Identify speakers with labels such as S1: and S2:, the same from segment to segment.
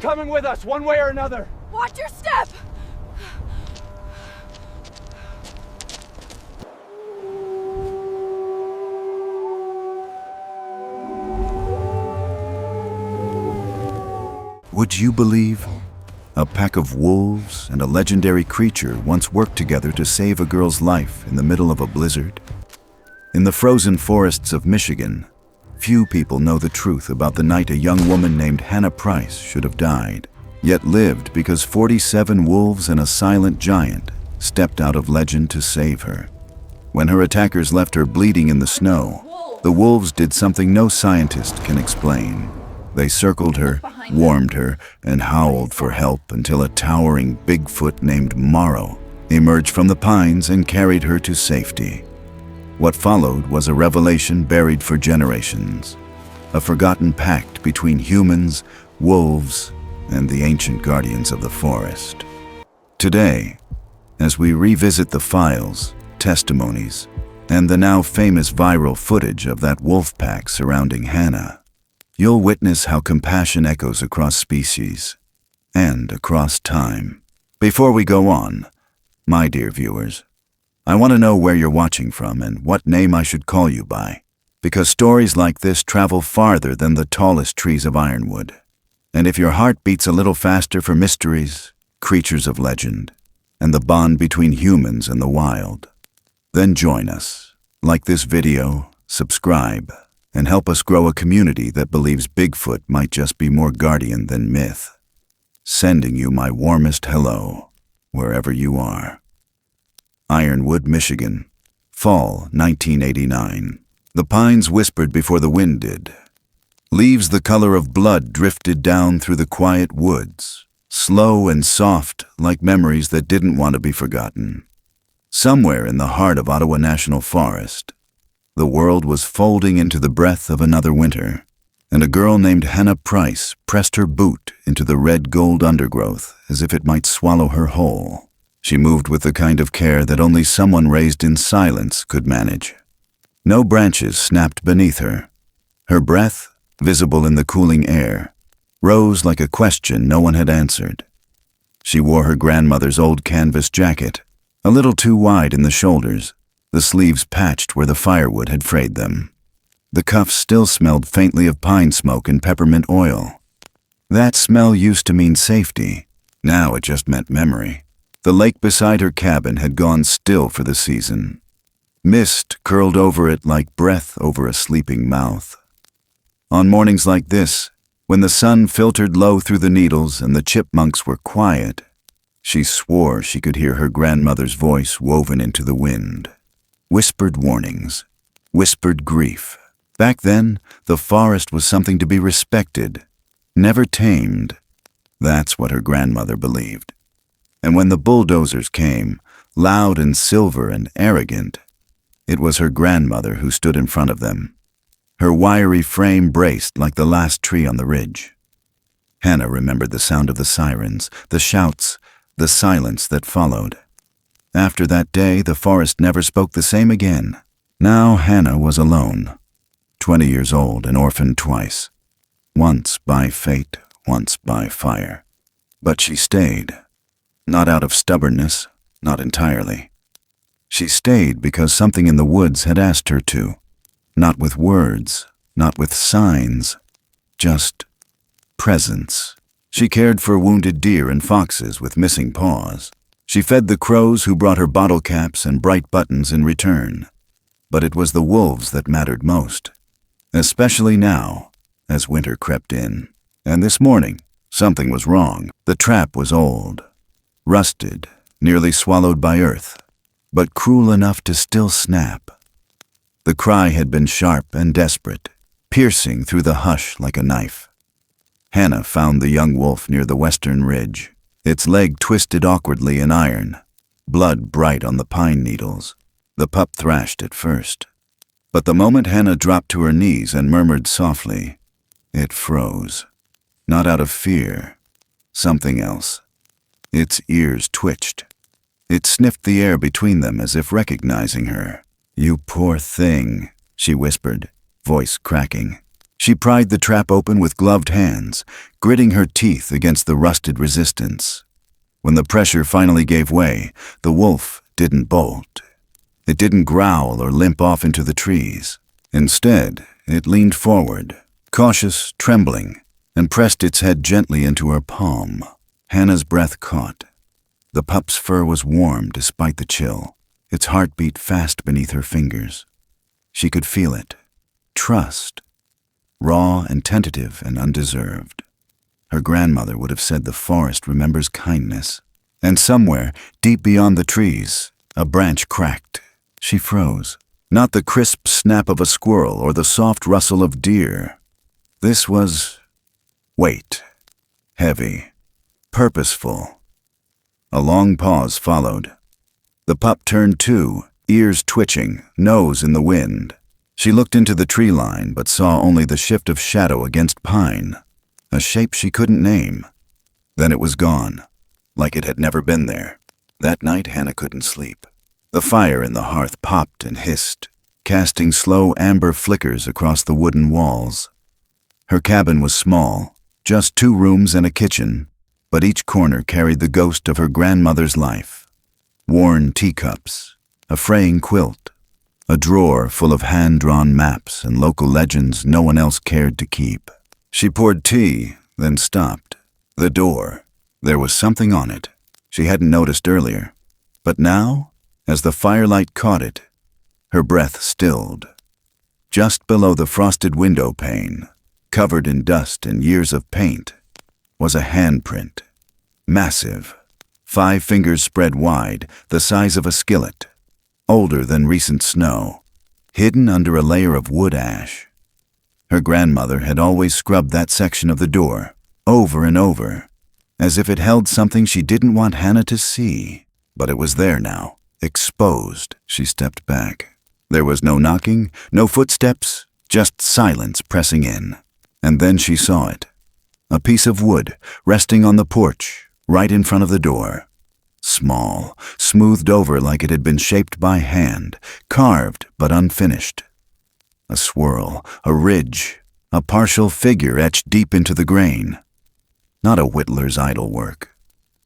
S1: coming with us, one way or another.
S2: Watch your step!
S3: Would you believe? A pack of wolves and a legendary creature once worked together to save a girl's life in the middle of a blizzard. In the frozen forests of Michigan, few people know the truth about the night a young woman named Hannah Pryce should have died, yet lived because 47 wolves and a silent giant stepped out of legend to save her. When her attackers left her bleeding in the snow, the wolves did something no scientist can explain. They circled her, warmed her, and howled for help until a towering Bigfoot named Morrow emerged from the pines and carried her to safety. What followed was a revelation buried for generations, a forgotten pact between humans, wolves, and the ancient guardians of the forest. Today, as we revisit the files, testimonies, and the now famous viral footage of that wolf pack surrounding Hannah, you'll witness how compassion echoes across species and across time. Before we go on, my dear viewers, I want to know where you're watching from and what name I should call you by, because stories like this travel farther than the tallest trees of Ironwood. And if your heart beats a little faster for mysteries, creatures of legend, and the bond between humans and the wild, then join us. Like this video, subscribe, and help us grow a community that believes Bigfoot might just be more guardian than myth. Sending you my warmest hello, wherever you are. Ironwood, Michigan, fall 1989. The pines whispered before the wind did. Leaves the color of blood drifted down through the quiet woods, slow and soft like memories that didn't want to be forgotten. Somewhere in the heart of Ottawa National Forest, the world was folding into the breath of another winter, and a girl named Hannah Pryce pressed her boot into the red-gold undergrowth as if it might swallow her whole. She moved with the kind of care that only someone raised in silence could manage. No branches snapped beneath her. Her breath, visible in the cooling air, rose like a question no one had answered. She wore her grandmother's old canvas jacket, a little too wide in the shoulders, the sleeves patched where the firewood had frayed them. The cuffs still smelled faintly of pine smoke and peppermint oil. That smell used to mean safety. Now it just meant memory. The lake beside her cabin had gone still for the season. Mist curled over it like breath over a sleeping mouth. On mornings like this, when the sun filtered low through the needles and the chipmunks were quiet, she swore she could hear her grandmother's voice woven into the wind. Whispered warnings, whispered grief. Back then, the forest was something to be respected, never tamed. That's what her grandmother believed. And when the bulldozers came, loud and silver and arrogant, it was her grandmother who stood in front of them. Her wiry frame braced like the last tree on the ridge. Hannah remembered the sound of the sirens, the shouts, the silence that followed. After that day, the forest never spoke the same again. Now Hannah was alone, 20 years old and orphaned twice. Once by fate, once by fire. But she stayed. Not out of stubbornness, not entirely. She stayed because something in the woods had asked her to. Not with words, not with signs, just presence. She cared for wounded deer and foxes with missing paws. She fed the crows who brought her bottle caps and bright buttons in return. But it was the wolves that mattered most, especially now, as winter crept in. And this morning, something was wrong. The trap was old, rusted, nearly swallowed by earth, but cruel enough to still snap. The cry had been sharp and desperate, piercing through the hush like a knife. Hannah found the young wolf near the western ridge, its leg twisted awkwardly in iron, blood bright on the pine needles. The pup thrashed at first. But the moment Hannah dropped to her knees and murmured softly, it froze. Not out of fear, something else. Its ears twitched. It sniffed the air between them as if recognizing her. "You poor thing," she whispered, voice cracking. She pried the trap open with gloved hands, gritting her teeth against the rusted resistance. When the pressure finally gave way, the wolf didn't bolt. It didn't growl or limp off into the trees. Instead, it leaned forward, cautious, trembling, and pressed its head gently into her palm. Hannah's breath caught. The pup's fur was warm despite the chill, its heart beat fast beneath her fingers. She could feel it. Trust. Raw and tentative and undeserved. Her grandmother would have said the forest remembers kindness. And somewhere, deep beyond the trees, a branch cracked. She froze. Not the crisp snap of a squirrel or the soft rustle of deer. This was weight. Heavy. Purposeful. A long pause followed. The pup turned too, ears twitching, nose in the wind. She looked into the tree line but saw only the shift of shadow against pine, a shape she couldn't name. Then it was gone, like it had never been there. That night Hannah couldn't sleep. The fire in the hearth popped and hissed, casting slow amber flickers across the wooden walls. Her cabin was small, just 2 rooms and a kitchen, but each corner carried the ghost of her grandmother's life. Worn teacups, a fraying quilt, a drawer full of hand-drawn maps and local legends no one else cared to keep. She poured tea, then stopped. The door. There was something on it. She hadn't noticed earlier. But now, as the firelight caught it, her breath stilled. Just below the frosted window pane, covered in dust and years of paint, was a handprint. Massive. 5 fingers spread wide, the size of a skillet. Older than recent snow, hidden under a layer of wood ash. Her grandmother had always scrubbed that section of the door, over and over, as if it held something she didn't want Hannah to see. But it was there now, exposed. She stepped back. There was no knocking, no footsteps, just silence pressing in. And then she saw it. A piece of wood resting on the porch, right in front of the door. Small, smoothed over like it had been shaped by hand, carved but unfinished. A swirl, a ridge, a partial figure etched deep into the grain. Not a whittler's idle work.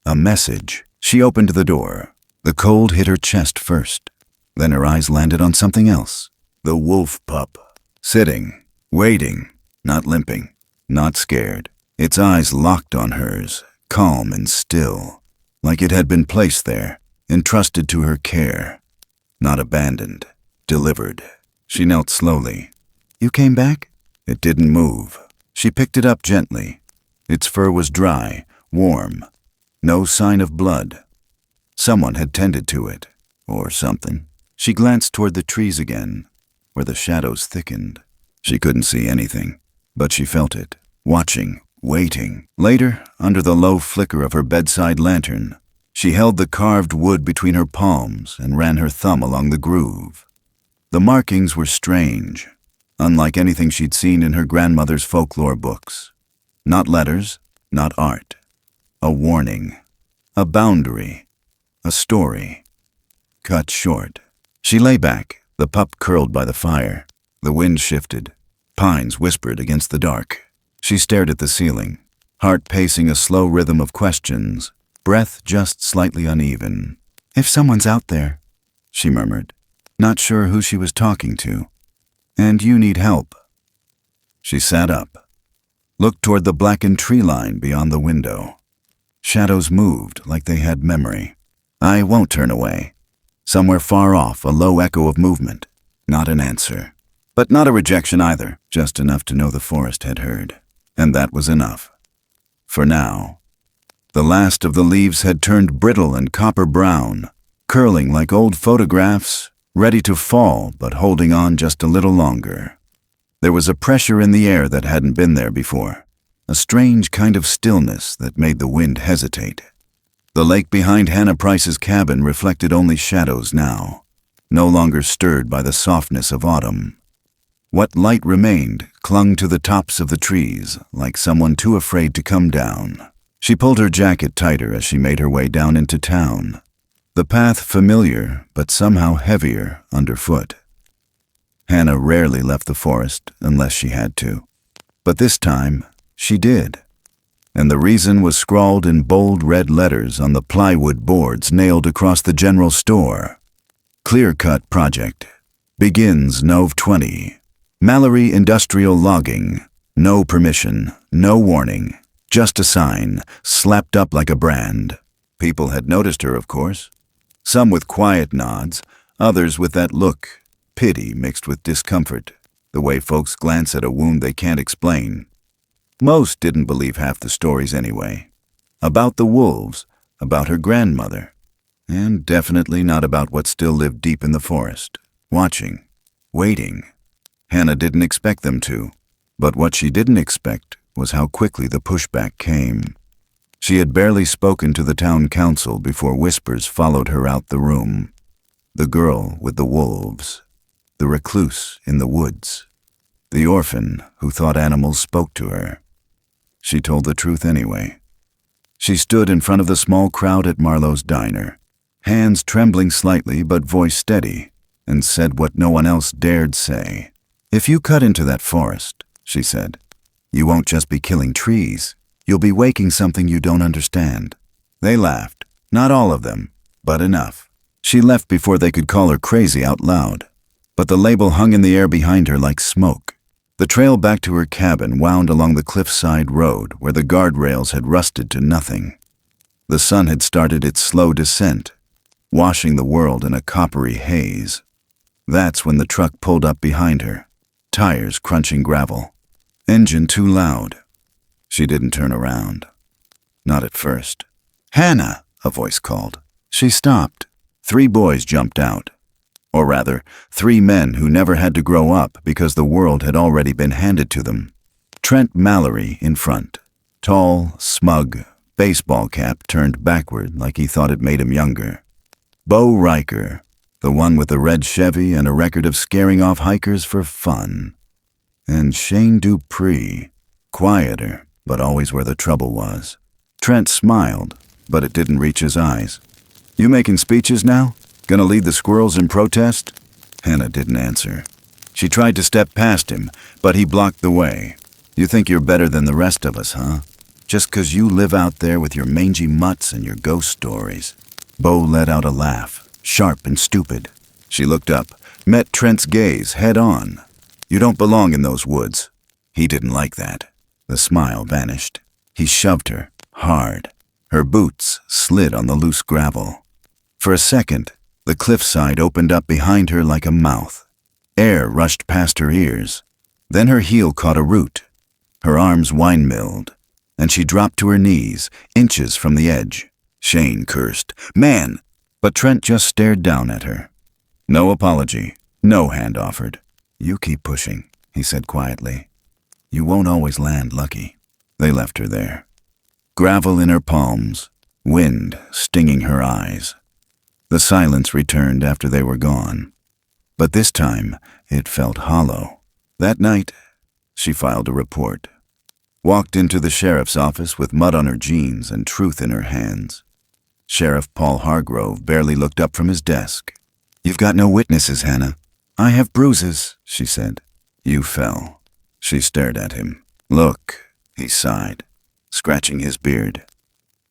S3: A message. She opened the door. The cold hit her chest first. Then her eyes landed on something else. The wolf pup. Sitting, waiting, not limping, not scared. Its eyes locked on hers, calm and still. Like it had been placed there, entrusted to her care. Not abandoned, delivered. She knelt slowly. "You came back?" It didn't move. She picked it up gently. Its fur was dry, warm. No sign of blood. Someone had tended to it, or something. She glanced toward the trees again, where the shadows thickened. She couldn't see anything, but she felt it, watching, waiting. Later, under the low flicker of her bedside lantern, she held the carved wood between her palms and ran her thumb along the groove. The markings were strange, unlike anything she'd seen in her grandmother's folklore books. Not letters, not art. A warning, a boundary, a story. Cut short. She lay back, the pup curled by the fire. The wind shifted. Pines whispered against the dark. She stared at the ceiling, heart pacing a slow rhythm of questions, breath just slightly uneven. "If someone's out there," she murmured, not sure who she was talking to. "And you need help." She sat up, looked toward the blackened tree line beyond the window. Shadows moved like they had memory. "I won't turn away." Somewhere far off, a low echo of movement. Not an answer. But not a rejection either, just enough to know the forest had heard. And that was enough. For now. The last of the leaves had turned brittle and copper brown, curling like old photographs, ready to fall but holding on just a little longer. There was a pressure in the air that hadn't been there before, a strange kind of stillness that made the wind hesitate. The lake behind Hannah Pryce's cabin reflected only shadows now, no longer stirred by the softness of autumn. What light remained clung to the tops of the trees, like someone too afraid to come down. She pulled her jacket tighter as she made her way down into town. The path familiar, but somehow heavier underfoot. Hannah rarely left the forest unless she had to. But this time, she did. And the reason was scrawled in bold red letters on the plywood boards nailed across the general store. Clear-cut project. Begins Nov 20. Mallory Industrial Logging. No permission, no warning. Just a sign, slapped up like a brand. People had noticed her, of course. Some with quiet nods, others with that look, pity mixed with discomfort, the way folks glance at a wound they can't explain. Most didn't believe half the stories anyway. About the wolves, about her grandmother, and definitely not about what still lived deep in the forest, watching, waiting. Hannah didn't expect them to, but what she didn't expect was how quickly the pushback came. She had barely spoken to the town council before whispers followed her out the room. The girl with the wolves, the recluse in the woods, the orphan who thought animals spoke to her. She told the truth anyway. She stood in front of the small crowd at Marlowe's diner, hands trembling slightly but voice steady, and said what no one else dared say. "If you cut into that forest," she said, "you won't just be killing trees. You'll be waking something you don't understand." They laughed. Not all of them, but enough. She left before they could call her crazy out loud. But the label hung in the air behind her like smoke. The trail back to her cabin wound along the cliffside road where the guardrails had rusted to nothing. The sun had started its slow descent, washing the world in a coppery haze. That's when the truck pulled up behind her, tires crunching gravel. Engine too loud. She didn't turn around. Not at first. "Hannah!" a voice called. She stopped. 3 boys jumped out. Or rather, 3 men who never had to grow up because the world had already been handed to them. Trent Mallory in front. Tall, smug, baseball cap turned backward like he thought it made him younger. Bo Riker, the one with the red Chevy and a record of scaring off hikers for fun. And Shane Dupree, quieter, but always where the trouble was. Trent smiled, but it didn't reach his eyes. "You making speeches now? Gonna lead the squirrels in protest?" Hannah didn't answer. She tried to step past him, but he blocked the way. "You think you're better than the rest of us, huh? Just 'cause you live out there with your mangy mutts and your ghost stories." Bo let out a laugh, sharp and stupid. She looked up, met Trent's gaze head on. "You don't belong in those woods." He didn't like that. The smile vanished. He shoved her, hard. Her boots slid on the loose gravel. For a second, the cliffside opened up behind her like a mouth. Air rushed past her ears. Then her heel caught a root. Her arms wine-milled, and she dropped to her knees, inches from the edge. Shane cursed, "Man!" But Trent just stared down at her. No apology, no hand offered. "You keep pushing," he said quietly. "You won't always land lucky." They left her there. Gravel in her palms, wind stinging her eyes. The silence returned after they were gone. But this time, it felt hollow. That night, she filed a report. Walked into the sheriff's office with mud on her jeans and truth in her hands. Sheriff Paul Hargrove barely looked up from his desk. "You've got no witnesses, Hannah." "I have bruises," she said. "You fell." She stared at him. "Look," he sighed, scratching his beard.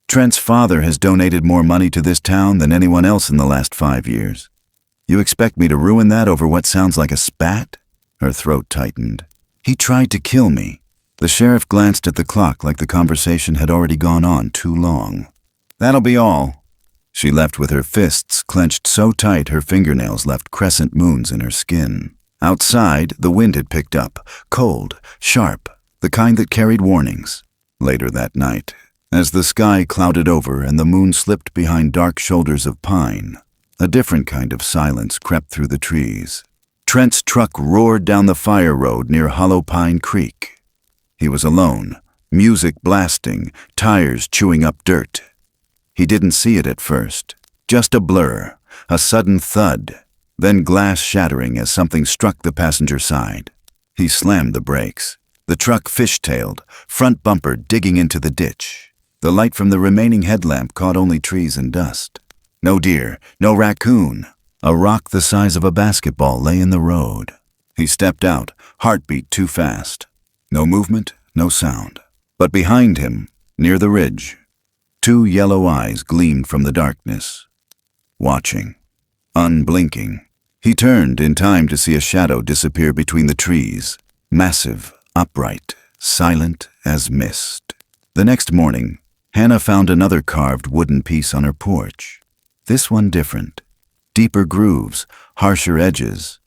S3: "Trent's father has donated more money to this town than anyone else in the last 5 years. You expect me to ruin that over what sounds like a spat?" Her throat tightened. "He tried to kill me." The sheriff glanced at the clock like the conversation had already gone on too long. "That'll be all." She left with her fists clenched so tight her fingernails left crescent moons in her skin. Outside, the wind had picked up, cold, sharp, the kind that carried warnings. Later that night, as the sky clouded over and the moon slipped behind dark shoulders of pine, a different kind of silence crept through the trees. Trent's truck roared down the fire road near Hollow Pine Creek. He was alone, music blasting, tires chewing up dirt. He didn't see it at first, just a blur, a sudden thud, then glass shattering as something struck the passenger side. He slammed the brakes. The truck fishtailed, front bumper digging into the ditch. The light from the remaining headlamp caught only trees and dust. No deer, no raccoon. A rock the size of a basketball lay in the road. He stepped out, heartbeat too fast. No movement, no sound. But behind him, near the ridge, two yellow eyes gleamed from the darkness, watching, unblinking. He turned in time to see a shadow disappear between the trees, massive, upright, silent as mist. The next morning, Hannah found another carved wooden piece on her porch. This one different. Deeper grooves, harsher edges.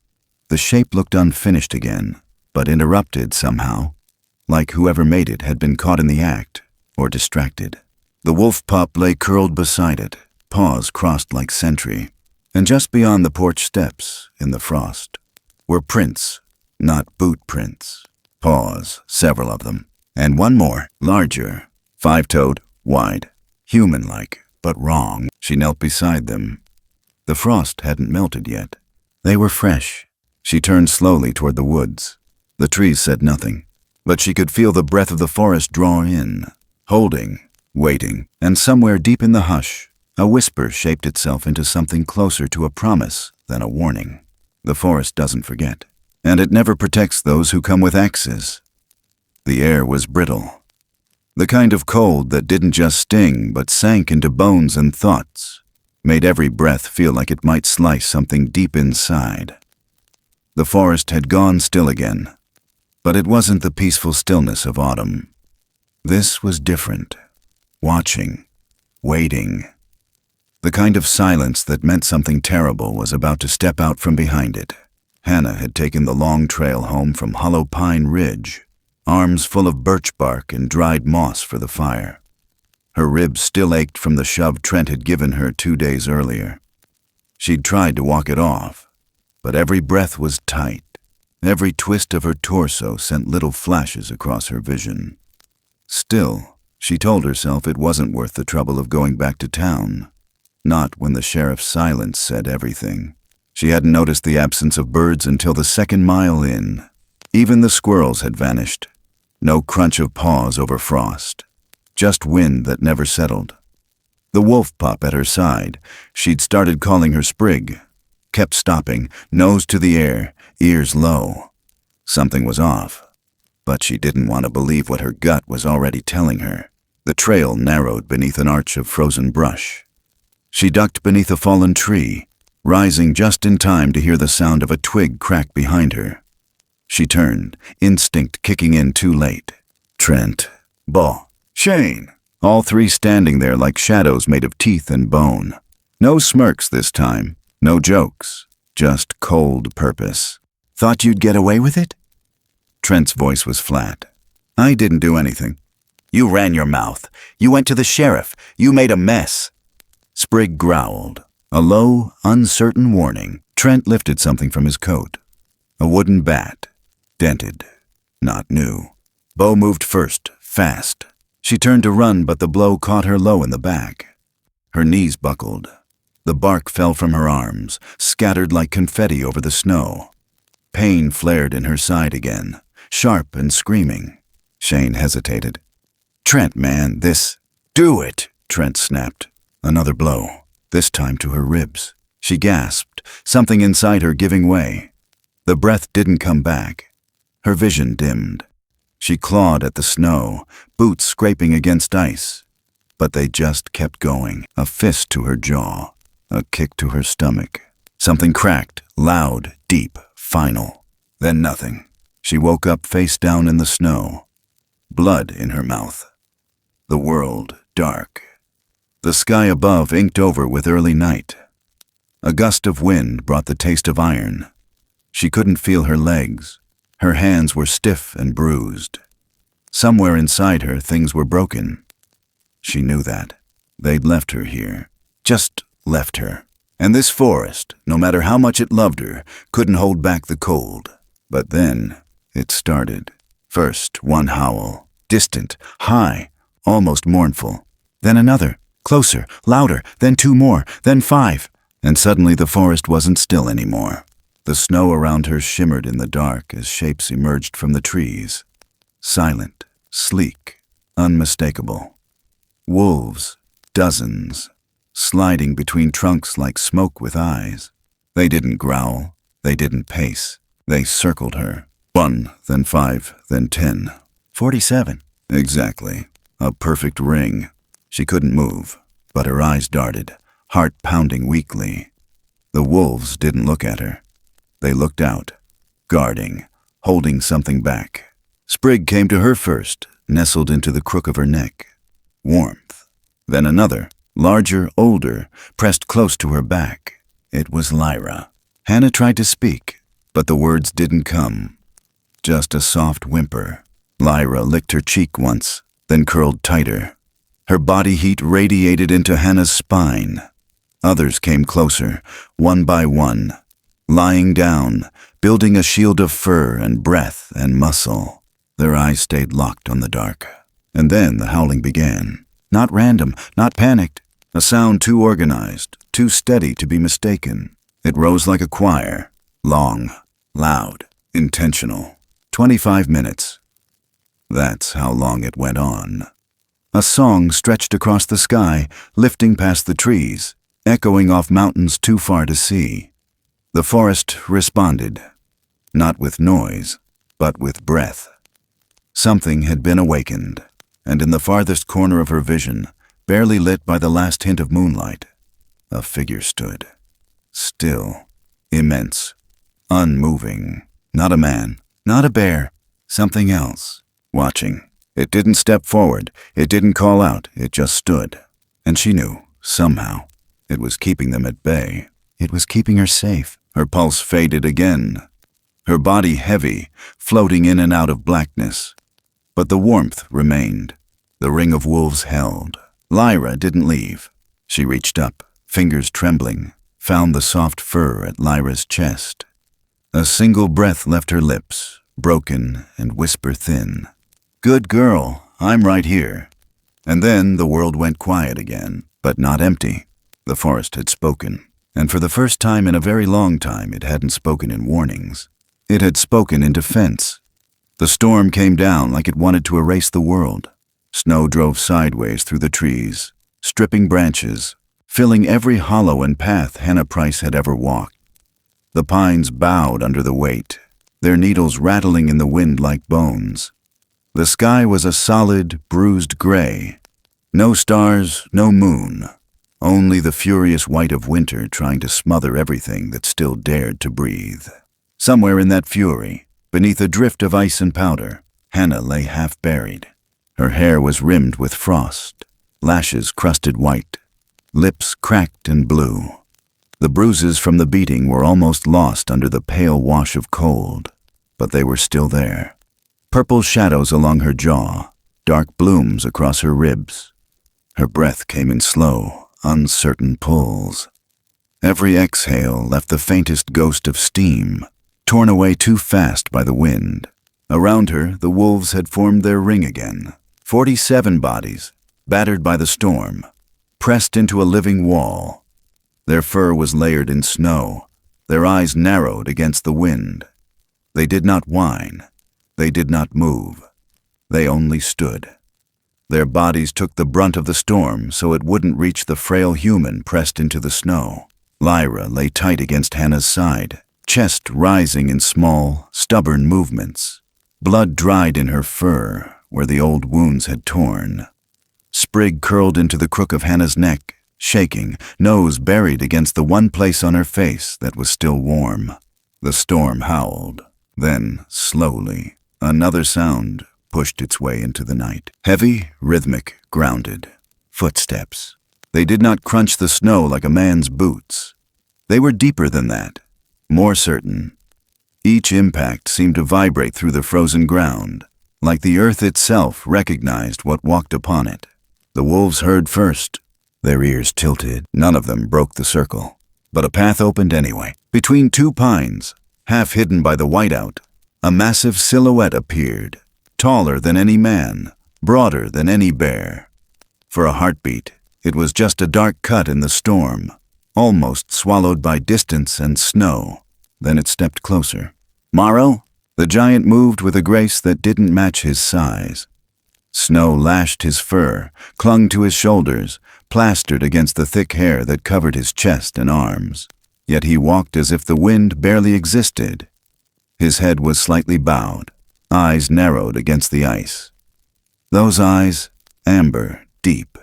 S3: The shape looked unfinished again, but interrupted somehow, like whoever made it had been caught in the act or distracted. The wolf pup lay curled beside it, paws crossed like sentry, and just beyond the porch steps, in the frost, were prints, not boot prints. Paws, several of them, and one more, larger, five-toed, wide, human-like, but wrong. She knelt beside them. The frost hadn't melted yet. They were fresh. She turned slowly toward the woods. The trees said nothing, but she could feel the breath of the forest draw in, holding, waiting, and somewhere deep in the hush, a whisper shaped itself into something closer to a promise than a warning. The forest doesn't forget, and it never protects those who come with axes. The air was brittle, the kind of cold that didn't just sting but sank into bones and thoughts, made every breath feel like it might slice something deep inside. The forest had gone still again, but it wasn't the peaceful stillness of autumn. This was different, watching, waiting. The kind of silence that meant something terrible was about to step out from behind it. Hannah had taken the long trail home from Hollow Pine Ridge, arms full of birch bark and dried moss for the fire. Her ribs still ached from the shove Trent had given her 2 days earlier. She'd tried to walk it off, but every breath was tight. Every twist of her torso sent little flashes across her vision. Still, she told herself it wasn't worth the trouble of going back to town. Not when the sheriff's silence said everything. She hadn't noticed the absence of birds until the second mile in. Even the squirrels had vanished. No crunch of paws over frost. Just wind that never settled. The wolf pup at her side, she'd started calling her Sprig, kept stopping, nose to the air, ears low. Something was off, but she didn't want to believe what her gut was already telling her. The trail narrowed beneath an arch of frozen brush. She ducked beneath a fallen tree, rising just in time to hear the sound of a twig crack behind her. She turned, instinct kicking in too late. Trent, Bo, Shane, all three standing there like shadows made of teeth and bone. No smirks this time, no jokes, just cold purpose. Thought you'd get away with it? Trent's voice was flat. I didn't do anything. You ran your mouth. You went to the sheriff. You made a mess. Sprig growled, a low, uncertain warning. Trent lifted something from his coat. A wooden bat, dented, not new. Bo moved first, fast. She turned to run, but the blow caught her low in the back. Her knees buckled. The bark fell from her arms, scattered like confetti over the snow. Pain flared in her side again, sharp and screaming. Shane hesitated. Trent, man, this... Do it, Trent snapped. Another blow, this time to her ribs. She gasped, something inside her giving way. The breath didn't come back. Her vision dimmed. She clawed at the snow, boots scraping against ice. But they just kept going, a fist to her jaw, a kick to her stomach. Something cracked, loud, deep, final. Then nothing. She woke up face down in the snow, blood in her mouth. The world dark. The sky above inked over with early night. A gust of wind brought the taste of iron. She couldn't feel her legs. Her hands were stiff and bruised. Somewhere inside her, things were broken. She knew that. They'd left her here. Just left her. And this forest, no matter how much it loved her, couldn't hold back the cold. But then, it started. First, one howl. Distant, high, almost mournful. Then another. Closer, louder, then 2 more, then 5. And suddenly the forest wasn't still anymore. The snow around her shimmered in the dark as shapes emerged from the trees. Silent, sleek, unmistakable. Wolves, dozens, sliding between trunks like smoke with eyes. They didn't growl, they didn't pace, they circled her. 1, then 5, then 10. 47. Exactly. A perfect ring. She couldn't move, but her eyes darted, heart pounding weakly. The wolves didn't look at her. They looked out, guarding, holding something back. Sprig came to her first, nestled into the crook of her neck. Warmth. Then another, larger, older, pressed close to her back. It was Lyra. Hannah tried to speak, but the words didn't come. Just a soft whimper. Lyra licked her cheek once, then curled tighter. Her body heat radiated into Hannah's spine. Others came closer, one by one, lying down, building a shield of fur and breath and muscle. Their eyes stayed locked on the dark. And then the howling began. Not random, not panicked. A sound too organized, too steady to be mistaken. It rose like a choir. Long, loud, intentional. 25 minutes. That's how long it went on. A song stretched across the sky, lifting past the trees, echoing off mountains too far to see. The forest responded, not with noise, but with breath. Something had been awakened, and in the farthest corner of her vision, barely lit by the last hint of moonlight, a figure stood. Still, immense, unmoving. Not a man, not a bear, something else, watching. It didn't step forward, it didn't call out, it just stood. And she knew, somehow, it was keeping them at bay. It was keeping her safe. Her pulse faded again, her body heavy, floating in and out of blackness. But the warmth remained. The ring of wolves held. Lyra didn't leave. She reached up, fingers trembling, found the soft fur at Lyra's chest. A single breath left her lips, broken and whisper thin. "Good girl, I'm right here." And then the world went quiet again, but not empty. The forest had spoken, and for the first time in a very long time it hadn't spoken in warnings. It had spoken in defense. The storm came down like it wanted to erase the world. Snow drove sideways through the trees, stripping branches, filling every hollow and path Hannah Pryce had ever walked. The pines bowed under the weight, their needles rattling in the wind like bones. The sky was a solid, bruised gray. No stars, no moon. Only the furious white of winter trying to smother everything that still dared to breathe. Somewhere in that fury, beneath a drift of ice and powder, Hannah lay half buried. Her hair was rimmed with frost, lashes crusted white, lips cracked and blue. The bruises from the beating were almost lost under the pale wash of cold, but they were still there. Purple shadows along her jaw, dark blooms across her ribs. Her breath came in slow, uncertain pulls. Every exhale left the faintest ghost of steam, torn away too fast by the wind. Around her, the wolves had formed their ring again. 47 bodies, battered by the storm, pressed into a living wall. Their fur was layered in snow, their eyes narrowed against the wind. They did not whine. They did not move. They only stood. Their bodies took the brunt of the storm so it wouldn't reach the frail human pressed into the snow. Lyra lay tight against Hannah's side, chest rising in small, stubborn movements. Blood dried in her fur where the old wounds had torn. Sprig curled into the crook of Hannah's neck, shaking, nose buried against the one place on her face that was still warm. The storm howled. Then, slowly, another sound pushed its way into the night. Heavy, rhythmic, grounded. Footsteps. They did not crunch the snow like a man's boots. They were deeper than that, more certain. Each impact seemed to vibrate through the frozen ground, like the earth itself recognized what walked upon it. The wolves heard first. Their ears tilted. None of them broke the circle, but a path opened anyway. Between two pines, half hidden by the whiteout, a massive silhouette appeared, taller than any man, broader than any bear. For a heartbeat, it was just a dark cut in the storm, almost swallowed by distance and snow. Then it stepped closer. "Morrow?" The giant moved with a grace that didn't match his size. Snow lashed his fur, clung to his shoulders, plastered against the thick hair that covered his chest and arms. Yet he walked as if the wind barely existed. His head was slightly bowed, eyes narrowed against the ice. Those eyes, amber, deep,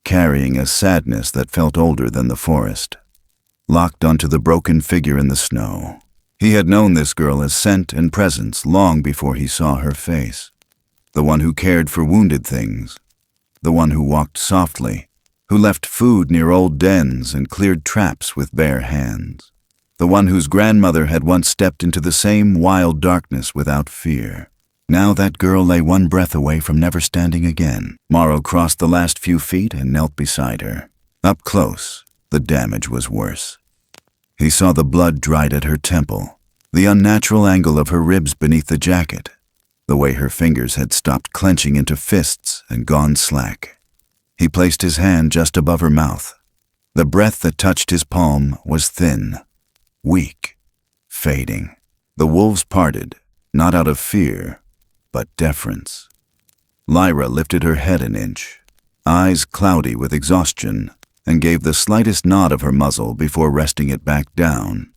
S3: carrying a sadness that felt older than the forest, locked onto the broken figure in the snow. He had known this girl as scent and presence long before he saw her face. The one who cared for wounded things, the one who walked softly, who left food near old dens and cleared traps with bare hands. The one whose grandmother had once stepped into the same wild darkness without fear. Now that girl lay one breath away from never standing again. Morrow crossed the last few feet and knelt beside her. Up close, the damage was worse. He saw the blood dried at her temple, the unnatural angle of her ribs beneath the jacket, the way her fingers had stopped clenching into fists and gone slack. He placed his hand just above her mouth. The breath that touched his palm was thin, weak, fading. The wolves parted, not out of fear, but deference. Lyra lifted her head an inch, eyes cloudy with exhaustion, and gave the slightest nod of her muzzle before resting it back down.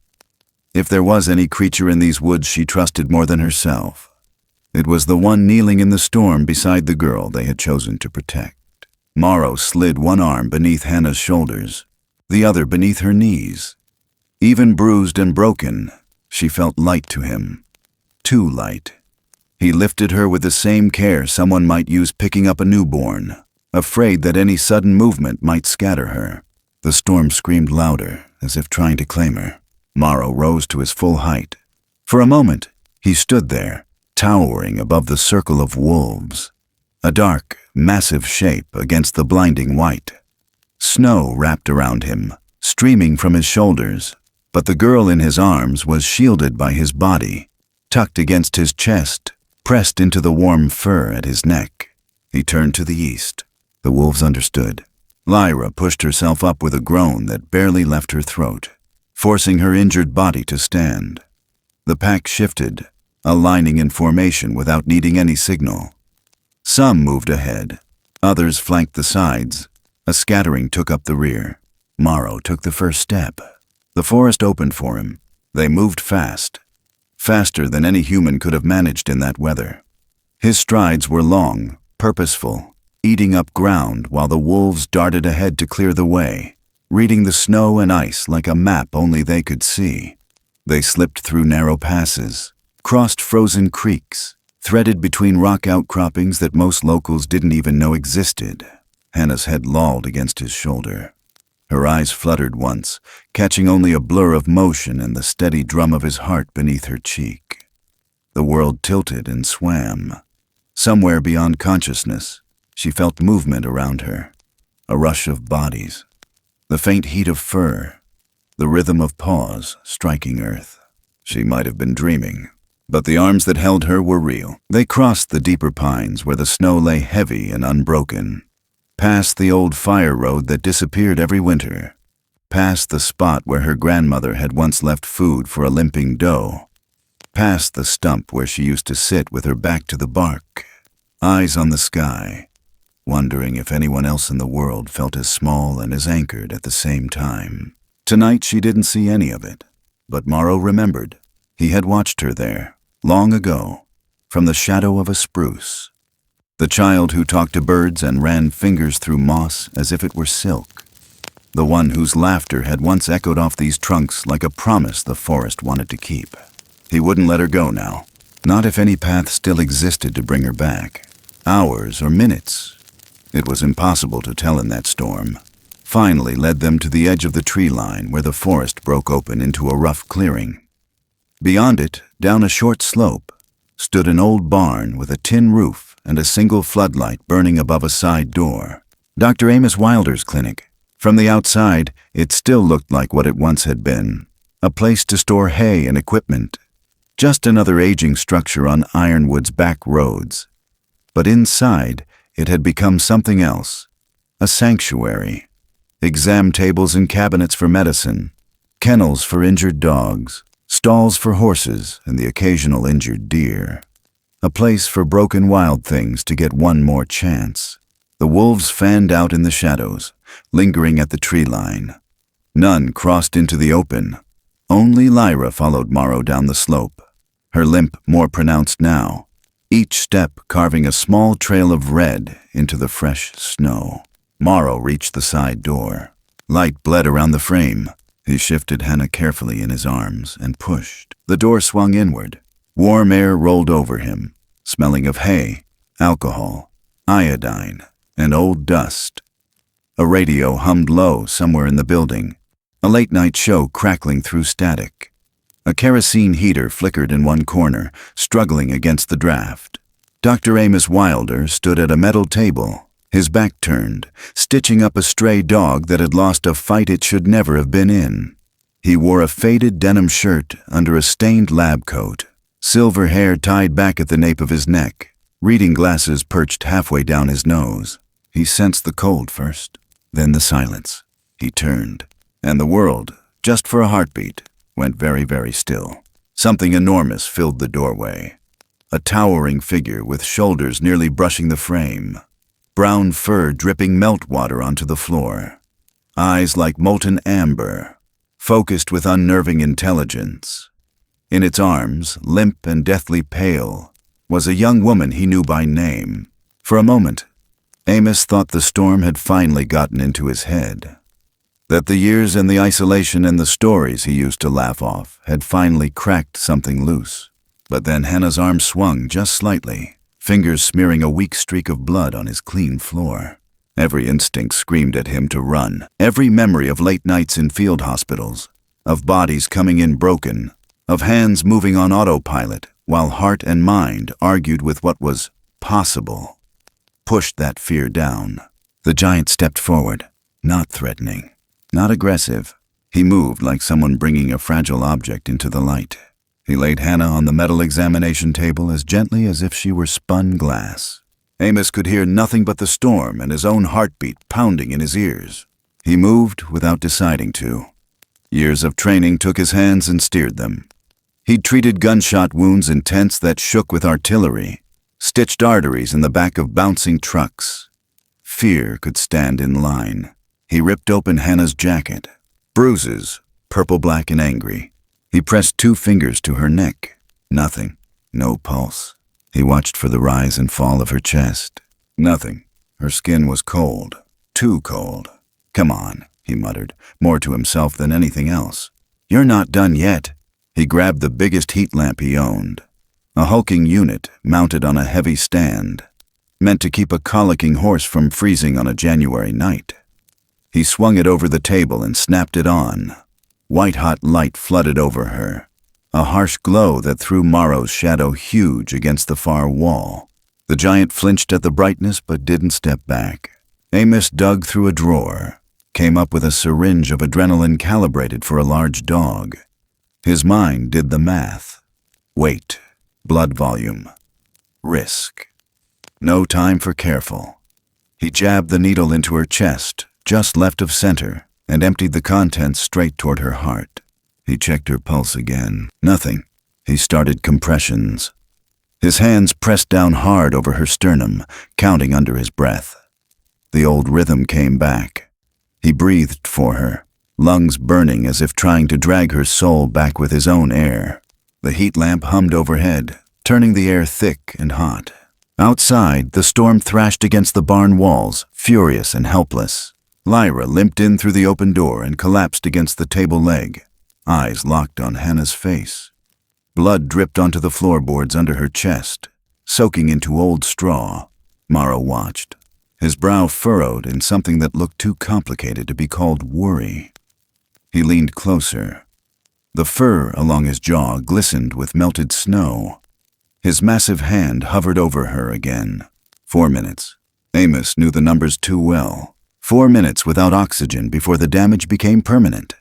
S3: If there was any creature in these woods she trusted more than herself, it was the one kneeling in the storm beside the girl they had chosen to protect. Morrow slid one arm beneath Hannah's shoulders, the other beneath her knees. Even bruised and broken, she felt light to him. Too light. He lifted her with the same care someone might use picking up a newborn, afraid that any sudden movement might scatter her. The storm screamed louder, as if trying to claim her. Morrow rose to his full height. For a moment, he stood there, towering above the circle of wolves. A dark, massive shape against the blinding white. Snow wrapped around him, streaming from his shoulders, but the girl in his arms was shielded by his body, tucked against his chest, pressed into the warm fur at his neck. He turned to the east. The wolves understood. Lyra pushed herself up with a groan that barely left her throat, forcing her injured body to stand. The pack shifted, aligning in formation without needing any signal. Some moved ahead, others flanked the sides. A scattering took up the rear. Morrow took the first step. The forest opened for him. They moved fast, faster than any human could have managed in that weather. His strides were long, purposeful, eating up ground while the wolves darted ahead to clear the way, reading the snow and ice like a map only they could see. They slipped through narrow passes, crossed frozen creeks, threaded between rock outcroppings that most locals didn't even know existed. Hannah's head lolled against his shoulder. Her eyes fluttered once, catching only a blur of motion and the steady drum of his heart beneath her cheek. The world tilted and swam. Somewhere beyond consciousness, she felt movement around her, a rush of bodies, the faint heat of fur, the rhythm of paws striking earth. She might have been dreaming, but the arms that held her were real. They crossed the deeper pines where the snow lay heavy and unbroken, past the old fire road that disappeared every winter, past the spot where her grandmother had once left food for a limping doe, past the stump where she used to sit with her back to the bark, eyes on the sky, wondering if anyone else in the world felt as small and as anchored at the same time. Tonight she didn't see any of it, but Morrow remembered. He had watched her there, long ago, from the shadow of a spruce. The child who talked to birds and ran fingers through moss as if it were silk. The one whose laughter had once echoed off these trunks like a promise the forest wanted to keep. He wouldn't let her go now, not if any path still existed to bring her back. Hours or minutes, it was impossible to tell in that storm, finally led them to the edge of the tree line where the forest broke open into a rough clearing. Beyond it, down a short slope, stood an old barn with a tin roof and a single floodlight burning above a side door. Dr. Amos Wilder's clinic. From the outside, it still looked like what it once had been, a place to store hay and equipment, just another aging structure on Ironwood's back roads. But inside, it had become something else, a sanctuary. Exam tables and cabinets for medicine, kennels for injured dogs, stalls for horses and the occasional injured deer. A place for broken wild things to get one more chance. The wolves fanned out in the shadows, lingering at the tree line. None crossed into the open. Only Lyra followed Morrow down the slope, her limp more pronounced now, each step carving a small trail of red into the fresh snow. Morrow reached the side door. Light bled around the frame. He shifted Hannah carefully in his arms and pushed. The door swung inward. Warm air rolled over him, smelling of hay, alcohol, iodine, and old dust. A radio hummed low somewhere in the building, a late-night show crackling through static. A kerosene heater flickered in one corner, struggling against the draft. Dr. Amos Wilder stood at a metal table, his back turned, stitching up a stray dog that had lost a fight it should never have been in. He wore a faded denim shirt under a stained lab coat, silver hair tied back at the nape of his neck, reading glasses perched halfway down his nose. He sensed the cold first, then the silence. He turned, and the world, just for a heartbeat, went very, very still. Something enormous filled the doorway. A towering figure with shoulders nearly brushing the frame. Brown fur dripping meltwater onto the floor. Eyes like molten amber, focused with unnerving intelligence. In its arms, limp and deathly pale, was a young woman he knew by name. For a moment, Amos thought the storm had finally gotten into his head. That the years and the isolation and the stories he used to laugh off had finally cracked something loose. But then Hannah's arm swung just slightly, fingers smearing a weak streak of blood on his clean floor. Every instinct screamed at him to run. Every memory of late nights in field hospitals, of bodies coming in broken, of hands moving on autopilot while heart and mind argued with what was possible, pushed that fear down. The giant stepped forward, not threatening, not aggressive. He moved like someone bringing a fragile object into the light. He laid Hannah on the metal examination table as gently as if she were spun glass. Amos could hear nothing but the storm and his own heartbeat pounding in his ears. He moved without deciding to. Years of training took his hands and steered them. He'd treated gunshot wounds in tents that shook with artillery, stitched arteries in the back of bouncing trucks. Fear could stand in line. He ripped open Hannah's jacket. Bruises, purple-black and angry. He pressed 2 fingers to her neck. Nothing. No pulse. He watched for the rise and fall of her chest. Nothing. Her skin was cold. Too cold. "Come on," he muttered, more to himself than anything else. "You're not done yet." He grabbed the biggest heat lamp he owned. A hulking unit mounted on a heavy stand, meant to keep a colicking horse from freezing on a January night. He swung it over the table and snapped it on. White-hot light flooded over her, a harsh glow that threw Morrow's shadow huge against the far wall. The giant flinched at the brightness but didn't step back. Amos dug through a drawer, came up with a syringe of adrenaline calibrated for a large dog. His mind did the math. Weight, blood volume, risk. No time for careful. He jabbed the needle into her chest, just left of center, and emptied the contents straight toward her heart. He checked her pulse again. Nothing. He started compressions. His hands pressed down hard over her sternum, counting under his breath. The old rhythm came back. He breathed for her, lungs burning as if trying to drag her soul back with his own air. The heat lamp hummed overhead, turning the air thick and hot. Outside, the storm thrashed against the barn walls, furious and helpless. Lyra limped in through the open door and collapsed against the table leg, eyes locked on Hannah's face. Blood dripped onto the floorboards under her chest, soaking into old straw. Morrow watched, his brow furrowed in something that looked too complicated to be called worry. He leaned closer. The fur along his jaw glistened with melted snow. His massive hand hovered over her again. 4 minutes. Amos knew the numbers too well. 4 minutes without oxygen before the damage became permanent.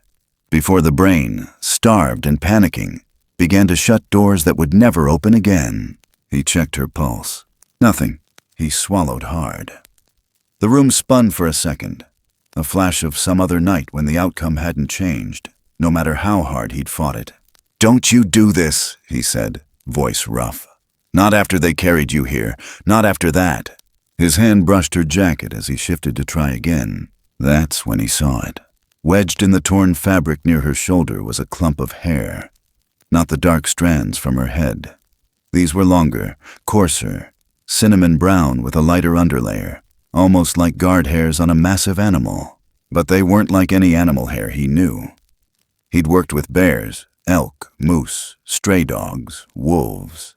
S3: Before the brain, starved and panicking, began to shut doors that would never open again. He checked her pulse. Nothing. He swallowed hard. The room spun for a second. A flash of some other night when the outcome hadn't changed, no matter how hard he'd fought it. "Don't you do this," he said, voice rough. "Not after they carried you here. Not after that." His hand brushed her jacket as he shifted to try again. That's when he saw it. Wedged in the torn fabric near her shoulder was a clump of hair. not the dark strands from her head. These were longer, coarser, cinnamon brown with a lighter underlayer, almost like guard hairs on a massive animal. But they weren't like any animal hair he knew. He'd worked with bears, elk, moose, stray dogs, wolves.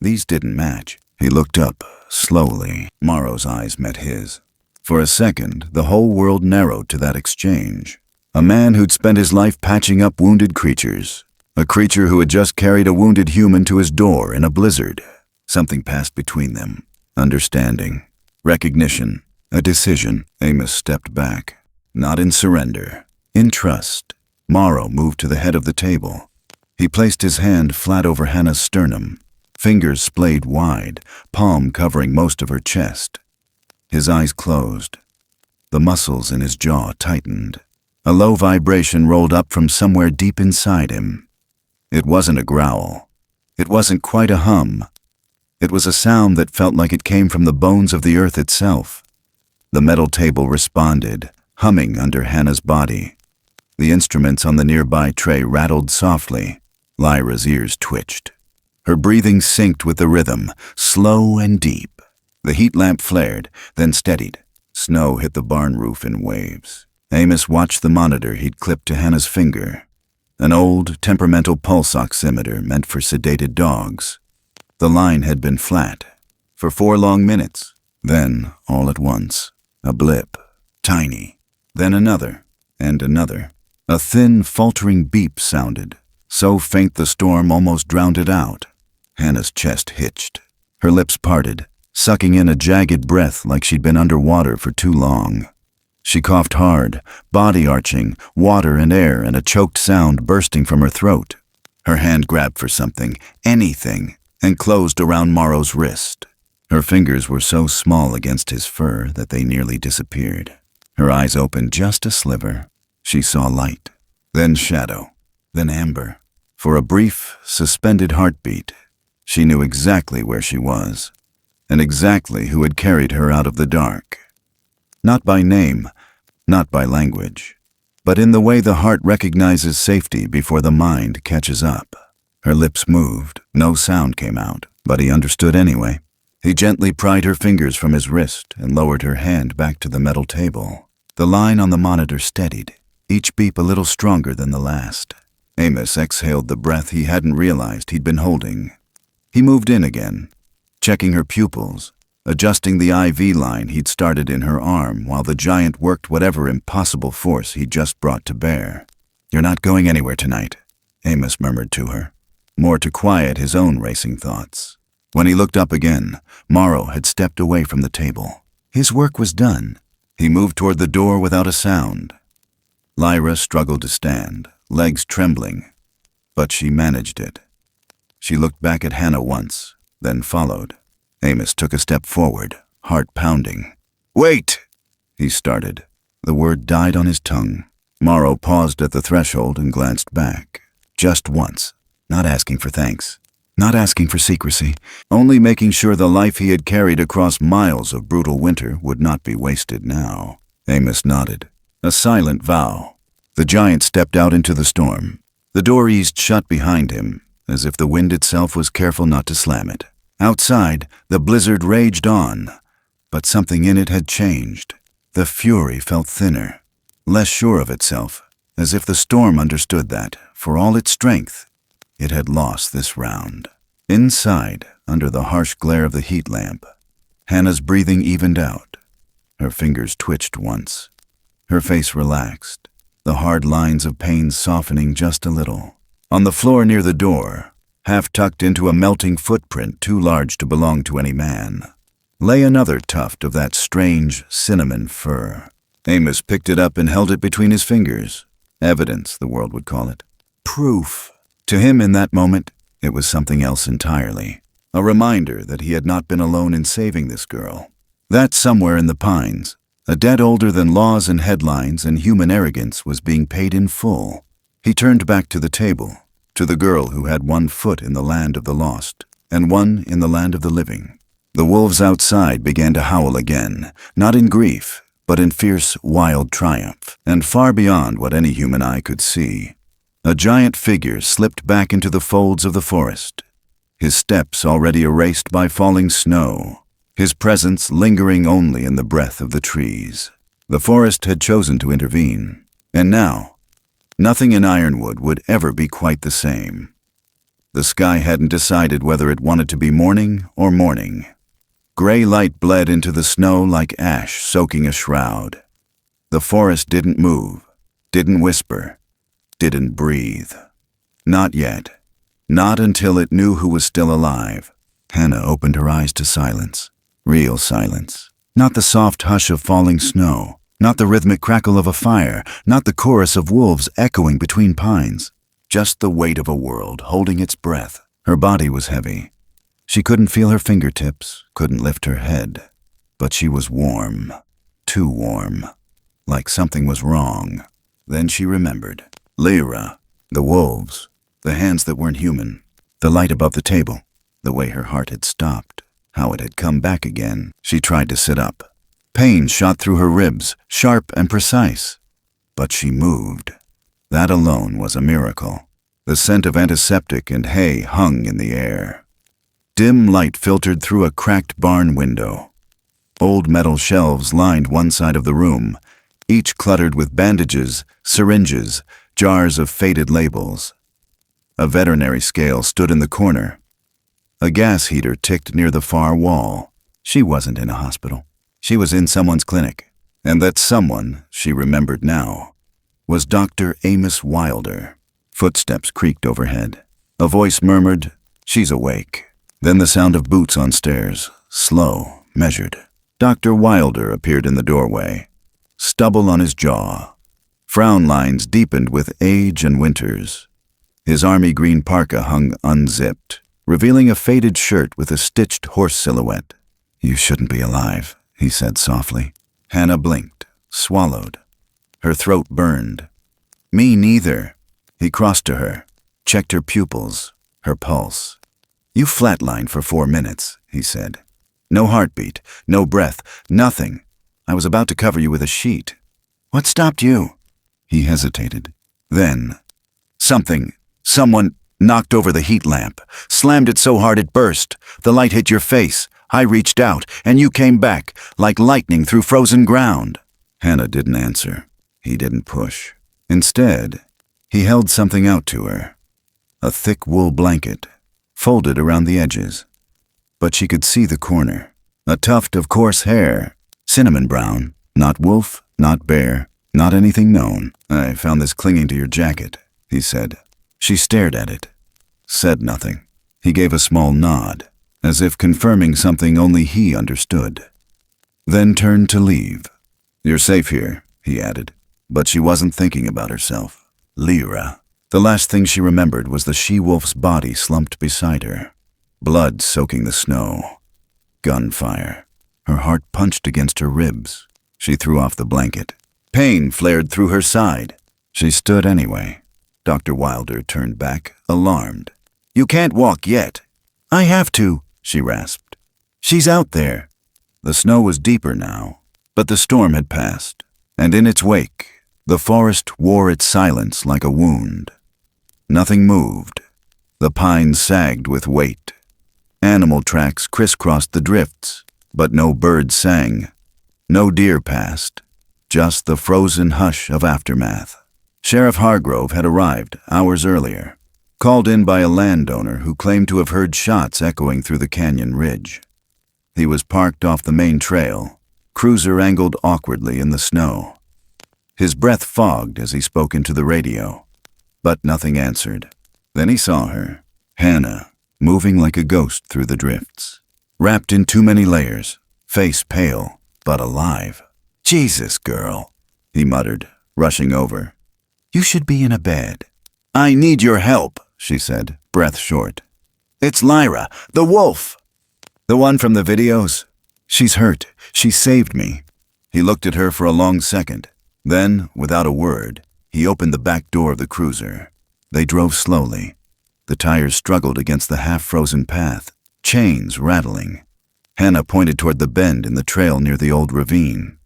S3: These didn't match. He looked up, slowly. Morrow's eyes met his. For a second, the whole world narrowed to that exchange. A man who'd spent his life patching up wounded creatures. A creature who had just carried a wounded human to his door in a blizzard. Something passed between them. Understanding. Recognition. A decision. Amos stepped back. Not in surrender. In trust. Morrow moved to the head of the table. He placed his hand flat over Hannah's sternum. Fingers splayed wide, palm covering most of her chest. His eyes closed. The muscles in his jaw tightened. A low vibration rolled up from somewhere deep inside him. It wasn't a growl. It wasn't quite a hum. It was a sound that felt like it came from the bones of the earth itself. The metal table responded, humming under Hannah's body. The instruments on the nearby tray rattled softly. Lyra's ears twitched. Her breathing synced with the rhythm, slow and deep. The heat lamp flared, then steadied. Snow hit the barn roof in waves. Amos watched the monitor he'd clipped to Hannah's finger. An old, temperamental pulse oximeter meant for sedated dogs. The line had been flat for 4 long minutes. Then, all at once, a blip, tiny. Then another, and another. A thin, faltering beep sounded, so faint the storm almost drowned it out. Hannah's chest hitched. Her lips parted, sucking in a jagged breath like she'd been underwater for too long. She coughed hard, body arching, water and air and a choked sound bursting from her throat. Her hand grabbed for something, anything, and closed around Morrow's wrist. Her fingers were so small against his fur that they nearly disappeared. Her eyes opened just a sliver. She saw light, then shadow, then amber. For a brief, suspended heartbeat, she knew exactly where she was, and exactly who had carried her out of the dark. Not by name, not by language, but in the way the heart recognizes safety before the mind catches up. Her lips moved. No sound came out, but he understood anyway. He gently pried her fingers from his wrist and lowered her hand back to the metal table. The line on the monitor steadied, each beep a little stronger than the last. Amos exhaled the breath he hadn't realized he'd been holding. He moved in again, checking her pupils, adjusting the IV line he'd started in her arm while the giant worked whatever impossible force he'd just brought to bear. "You're not going anywhere tonight," Amos murmured to her, more to quiet his own racing thoughts. When he looked up again, Morrow had stepped away from the table. His work was done. He moved toward the door without a sound. Lyra struggled to stand, legs trembling, but she managed it. She looked back at Hannah once, then followed. Amos took a step forward, heart pounding. "Wait!" he started. The word died on his tongue. Morrow paused at the threshold and glanced back. Just once, not asking for thanks, not asking for secrecy, only making sure the life he had carried across miles of brutal winter would not be wasted now. Amos nodded. A silent vow. The giant stepped out into the storm. The door eased shut behind him, as if the wind itself was careful not to slam it. Outside, the blizzard raged on, but something in it had changed. The fury felt thinner, less sure of itself, as if the storm understood that, for all its strength, it had lost this round. Inside, under the harsh glare of the heat lamp, Hannah's breathing evened out. Her fingers twitched once. Her face relaxed, the hard lines of pain softening just a little. On the floor near the door, half tucked into a melting footprint too large to belong to any man, lay another tuft of that strange cinnamon fur. Amos picked it up and held it between his fingers. Evidence, the world would call it. Proof. To him in that moment, it was something else entirely. A reminder that he had not been alone in saving this girl. That somewhere in the pines, a debt older than laws and headlines and human arrogance was being paid in full. He turned back to the table, to the girl who had one foot in the land of the lost and one in the land of the living. The wolves outside began to howl again, not in grief, but in fierce, wild triumph, and far beyond what any human eye could see. A giant figure slipped back into the folds of the forest, his steps already erased by falling snow, his presence lingering only in the breath of the trees. The forest had chosen to intervene, and now, nothing in Ironwood would ever be quite the same. The sky hadn't decided whether it wanted to be morning or morning. Gray light bled into the snow like ash soaking a shroud. The forest didn't move, didn't whisper, didn't breathe. Not yet. Not until it knew who was still alive. Hannah opened her eyes to silence. Real silence. Not the soft hush of falling snow. Not the rhythmic crackle of a fire. Not the chorus of wolves echoing between pines. Just the weight of a world holding its breath. Her body was heavy. She couldn't feel her fingertips, couldn't lift her head. But she was warm. Too warm. Like something was wrong. Then she remembered. Lyra, the wolves, the hands that weren't human, the light above the table, the way her heart had stopped, how it had come back again. She tried to sit up. Pain shot through her ribs, sharp and precise. But she moved. That alone was a miracle. The scent of antiseptic and hay hung in the air. Dim light filtered through a cracked barn window. Old metal shelves lined one side of the room, each cluttered with bandages, syringes, jars of faded labels. A veterinary scale stood in the corner. A gas heater ticked near the far wall. She wasn't in a hospital. She was in someone's clinic. And that someone, she remembered now, was Dr. Amos Wilder. Footsteps creaked overhead. A voice murmured, "She's awake." Then the sound of boots on stairs, slow, measured. Dr. Wilder appeared in the doorway, stubble on his jaw. Frown lines deepened with age and winters. His army green parka hung unzipped, revealing a faded shirt with a stitched horse silhouette. "You shouldn't be alive," he said softly. Hannah blinked, swallowed. Her throat burned. "Me neither." He crossed to her, checked her pupils, her pulse. "You flatlined for 4 minutes," he said. "No heartbeat, no breath, nothing. I was about to cover you with a sheet." "What stopped you?" He hesitated. Then, someone knocked over the heat lamp, slammed it so hard it burst. The light hit your face. I reached out, and you came back, like lightning through frozen ground. Hannah didn't answer. He didn't push. Instead, he held something out to her. A thick wool blanket, folded around the edges. But she could see the corner. A tuft of coarse hair, cinnamon brown, not wolf, not bear, not anything known. "I found this clinging to your jacket," he said. She stared at it, said nothing. He gave a small nod, as if confirming something only he understood. Then turned to leave. "You're safe here," he added. But she wasn't thinking about herself. Lyra. The last thing she remembered was the she-wolf's body slumped beside her, blood soaking the snow. Gunfire. Her heart punched against her ribs. She threw off the blanket. Pain flared through her side. She stood anyway. Dr. Wilder turned back, alarmed. "You can't walk yet." "I have to," she rasped. "She's out there." The snow was deeper now, but the storm had passed, and in its wake, the forest wore its silence like a wound. Nothing moved. The pines sagged with weight. Animal tracks crisscrossed the drifts, but no birds sang. No deer passed. Just the frozen hush of aftermath. Sheriff Hargrove had arrived hours earlier, called in by a landowner who claimed to have heard shots echoing through the canyon ridge. He was parked off the main trail, cruiser angled awkwardly in the snow. His breath fogged as he spoke into the radio, but nothing answered. Then he saw her, Hannah, moving like a ghost through the drifts, wrapped in too many layers, face pale, but alive. "Jesus, girl," he muttered, rushing over. "You should be in a bed." "I need your help," she said, breath short. "It's Lyra, the wolf." "The one from the videos?" "She's hurt. She saved me." He looked at her for a long second. Then, without a word, he opened the back door of the cruiser. They drove slowly. The tires struggled against the half-frozen path, chains rattling. Hannah pointed toward the bend in the trail near the old ravine.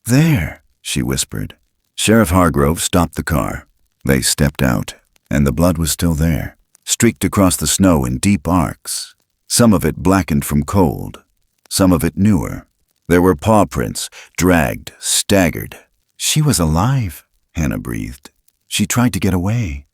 S3: "There," she whispered. Sheriff Hargrove stopped the car. They stepped out. And the blood was still there, streaked across the snow in deep arcs. Some of it blackened from cold, some of it newer. There were paw prints, dragged, staggered. She was alive, Hannah breathed. She tried to get away.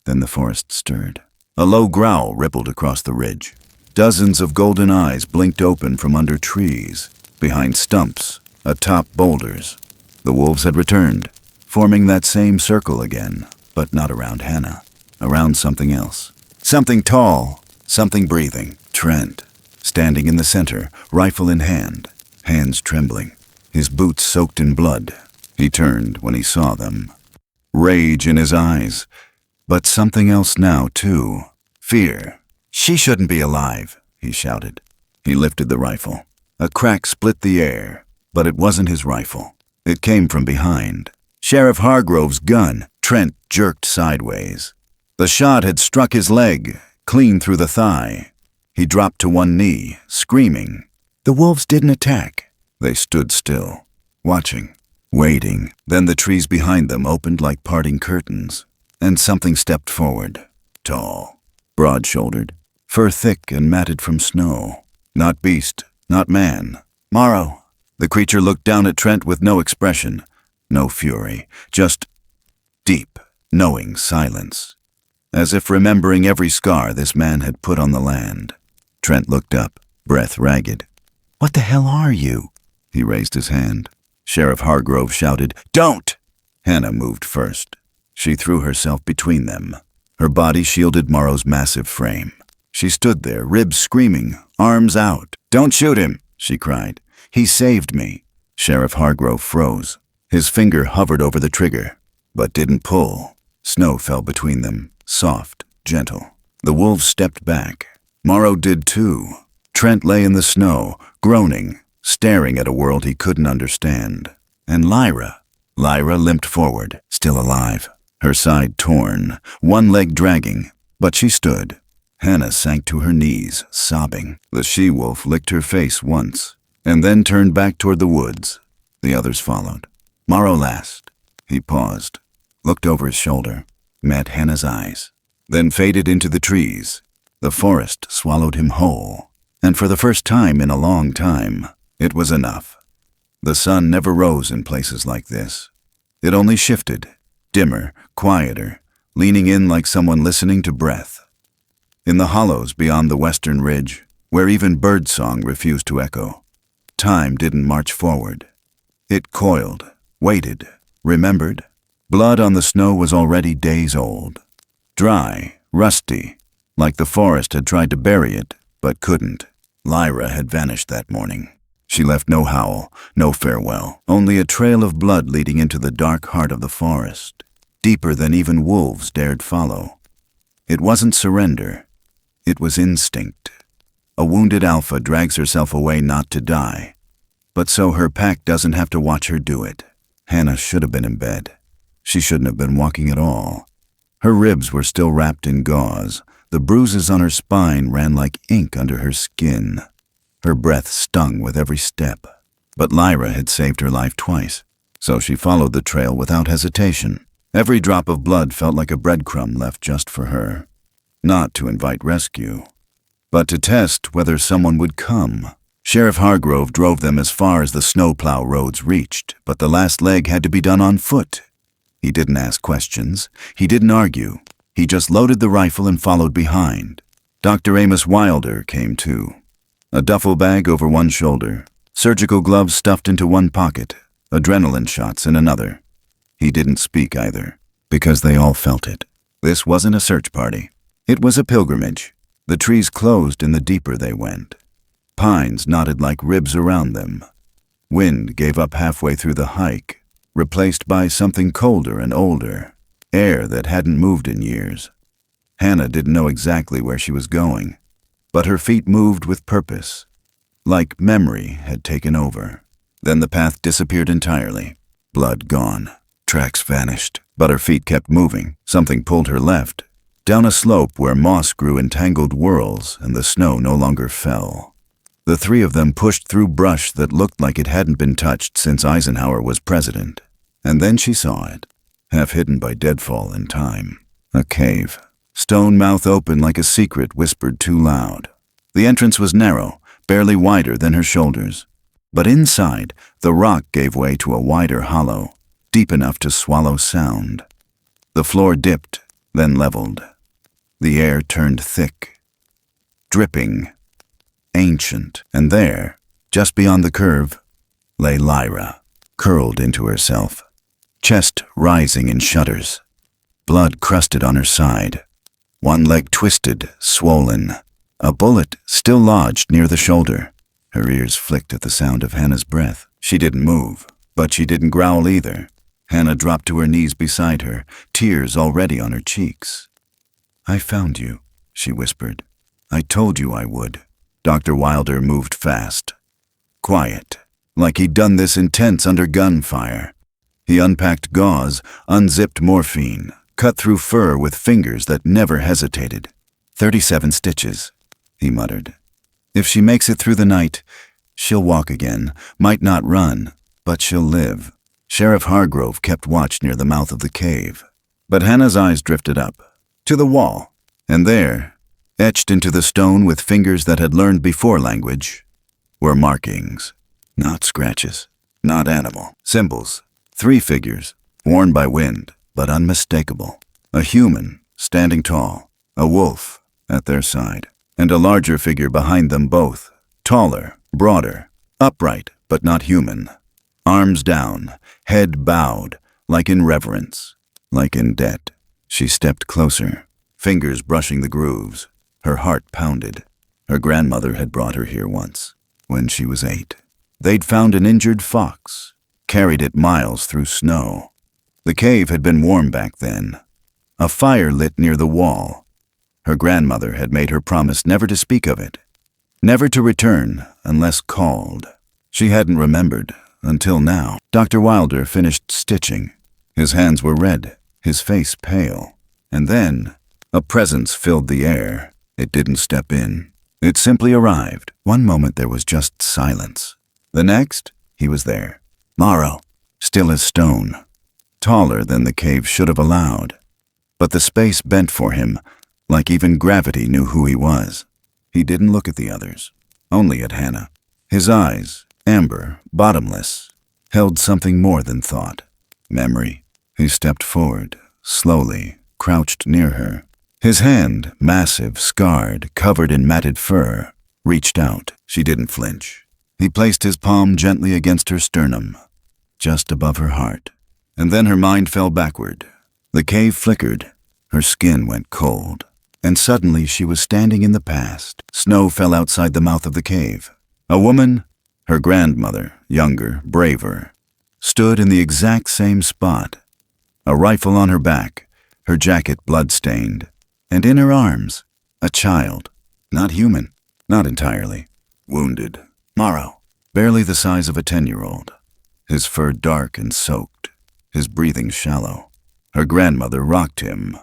S3: Then the forest stirred. A low growl rippled across the ridge. Dozens of golden eyes blinked open from under trees, behind stumps, atop boulders. The wolves had returned, forming that same circle again, but not around Hannah, around something else. Something tall, something breathing. Trent, standing in the center, rifle in hand, hands trembling, his boots soaked in blood. He turned when he saw them. Rage in his eyes, but something else now, too. Fear. "She shouldn't be alive," he shouted. He lifted the rifle. A crack split the air, but it wasn't his rifle. It came from behind. Sheriff Hargrove's gun. Trent jerked sideways. The shot had struck his leg, clean through the thigh. He dropped to one knee, screaming. The wolves didn't attack. They stood still, watching, waiting. Then the trees behind them opened like parting curtains, and something stepped forward. Tall, broad-shouldered, fur thick and matted from snow. Not beast, not man. Morrow. The creature looked down at Trent with no expression, no fury, just deep, knowing silence, as if remembering every scar this man had put on the land. Trent looked up, breath ragged. "What the hell are you?" He raised his hand. Sheriff Hargrove shouted, "Don't!" Hannah moved first. She threw herself between them. Her body shielded Morrow's massive frame. She stood there, ribs screaming, arms out. "Don't shoot him," she cried. "He saved me." Sheriff Hargrove froze. His finger hovered over the trigger, but didn't pull. Snow fell between them, soft, gentle. The wolves stepped back. Morrow did too. Trent lay in the snow, groaning, staring at a world he couldn't understand. And Lyra limped forward, still alive, her side torn, one leg dragging, but she stood. Hannah sank to her knees, sobbing. The she-wolf licked her face once, and then turned back toward the woods. The others followed. Morrow last. He paused, looked over his shoulder, met Hannah's eyes, then faded into the trees. The forest swallowed him whole, and for the first time in a long time, it was enough. The sun never rose in places like this. It only shifted, dimmer, quieter, leaning in like someone listening to breath. In the hollows beyond the western ridge, where even birdsong refused to echo, time didn't march forward. It coiled, waited, remembered. Blood on the snow was already days old. Dry, rusty, like the forest had tried to bury it, but couldn't. Lyra had vanished that morning. She left no howl, no farewell, only a trail of blood leading into the dark heart of the forest, deeper than even wolves dared follow. It wasn't surrender. It was instinct. A wounded alpha drags herself away not to die, but so her pack doesn't have to watch her do it. Hannah should have been in bed. She shouldn't have been walking at all. Her ribs were still wrapped in gauze. The bruises on her spine ran like ink under her skin. Her breath stung with every step. But Lyra had saved her life twice, so she followed the trail without hesitation. Every drop of blood felt like a breadcrumb left just for her. Not to invite rescue, but to test whether someone would come. Sheriff Hargrove drove them as far as the snowplow roads reached, but the last leg had to be done on foot. He didn't ask questions. He didn't argue. He just loaded the rifle and followed behind. Dr. Amos Wilder came too. A duffel bag over one shoulder, surgical gloves stuffed into one pocket, adrenaline shots in another. He didn't speak either, because they all felt it. This wasn't a search party. It was a pilgrimage. The trees closed in the deeper they went. Pines knotted like ribs around them. Wind gave up halfway through the hike, replaced by something colder and older, air that hadn't moved in years. Hannah didn't know exactly where she was going, but her feet moved with purpose, like memory had taken over. Then the path disappeared entirely. Blood gone. Tracks vanished, but her feet kept moving. Something pulled her left, down a slope where moss grew in tangled whorls and the snow no longer fell. The three of them pushed through brush that looked like it hadn't been touched since Eisenhower was president. And then she saw it, half hidden by deadfall and time. A cave. Stone mouth open like a secret whispered too loud. The entrance was narrow, barely wider than her shoulders. But inside, the rock gave way to a wider hollow, deep enough to swallow sound. The floor dipped, then leveled. The air turned thick, dripping, ancient, and there, just beyond the curve, lay Lyra, curled into herself, chest rising in shudders, blood crusted on her side, one leg twisted, swollen, a bullet still lodged near the shoulder. Her ears flicked at the sound of Hannah's breath. She didn't move, but she didn't growl either. Hannah dropped to her knees beside her, tears already on her cheeks. "I found you," she whispered. "I told you I would." Dr. Wilder moved fast. Quiet, like he'd done this intense under gunfire. He unpacked gauze, unzipped morphine, cut through fur with fingers that never hesitated. 37 stitches, he muttered. "If she makes it through the night, she'll walk again, might not run, but she'll live." Sheriff Hargrove kept watch near the mouth of the cave. But Hannah's eyes drifted up, to the wall, and there, etched into the stone with fingers that had learned before language, were markings. Not scratches, not animal. Symbols, 3 figures, worn by wind, but unmistakable. A human, standing tall, a wolf at their side, and a larger figure behind them both, taller, broader, upright, but not human. Arms down, head bowed, like in reverence, like in debt. She stepped closer, fingers brushing the grooves. Her heart pounded. Her grandmother had brought her here once, when she was 8. They'd found an injured fox, carried it miles through snow. The cave had been warm back then. A fire lit near the wall. Her grandmother had made her promise never to speak of it, never to return unless called. She hadn't remembered until now. Dr. Wilder finished stitching. His hands were red, his face pale. And then, a presence filled the air. It didn't step in. It simply arrived. One moment there was just silence. The next, he was there. Morrow, still as stone. Taller than the cave should have allowed. But the space bent for him, like even gravity knew who he was. He didn't look at the others, only at Hannah. His eyes, amber, bottomless, held something more than thought. Memory. He stepped forward, slowly, crouched near her. His hand, massive, scarred, covered in matted fur, reached out. She didn't flinch. He placed his palm gently against her sternum, just above her heart. And then her mind fell backward. The cave flickered. Her skin went cold. And suddenly she was standing in the past. Snow fell outside the mouth of the cave. A woman, her grandmother, younger, braver, stood in the exact same spot. A rifle on her back, her jacket blood-stained, and in her arms, a child. Not human, not entirely. Wounded. Morrow, barely the size of a 10-year-old. His fur dark and soaked, his breathing shallow. Her grandmother rocked him,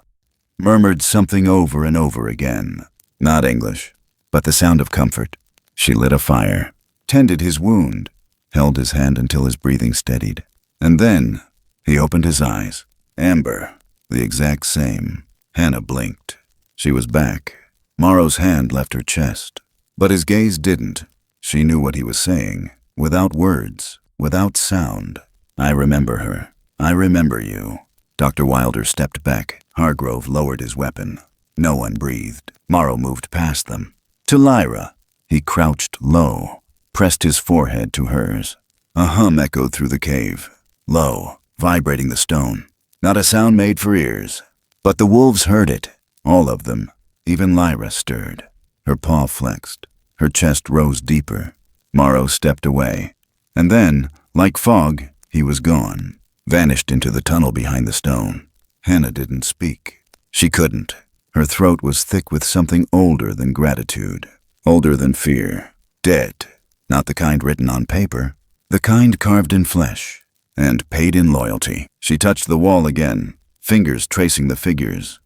S3: murmured something over and over again. Not English, but the sound of comfort. She lit a fire, tended his wound, held his hand until his breathing steadied. And then he opened his eyes. Amber, the exact same. Hannah blinked. She was back. Morrow's hand left her chest. But his gaze didn't. She knew what he was saying, without words, without sound. "I remember her. I remember you." Dr. Wilder stepped back. Hargrove lowered his weapon. No one breathed. Morrow moved past them. To Lyra. He crouched low, pressed his forehead to hers. A hum echoed through the cave, low, vibrating the stone. Not a sound made for ears. But the wolves heard it, all of them. Even Lyra stirred. Her paw flexed. Her chest rose deeper. Morrow stepped away. And then, like fog, he was gone, vanished into the tunnel behind the stone. Hannah didn't speak. She couldn't. Her throat was thick with something older than gratitude, older than fear. Dead. Not the kind written on paper, the kind carved in flesh, and paid in loyalty. She touched the wall again, fingers tracing the figures.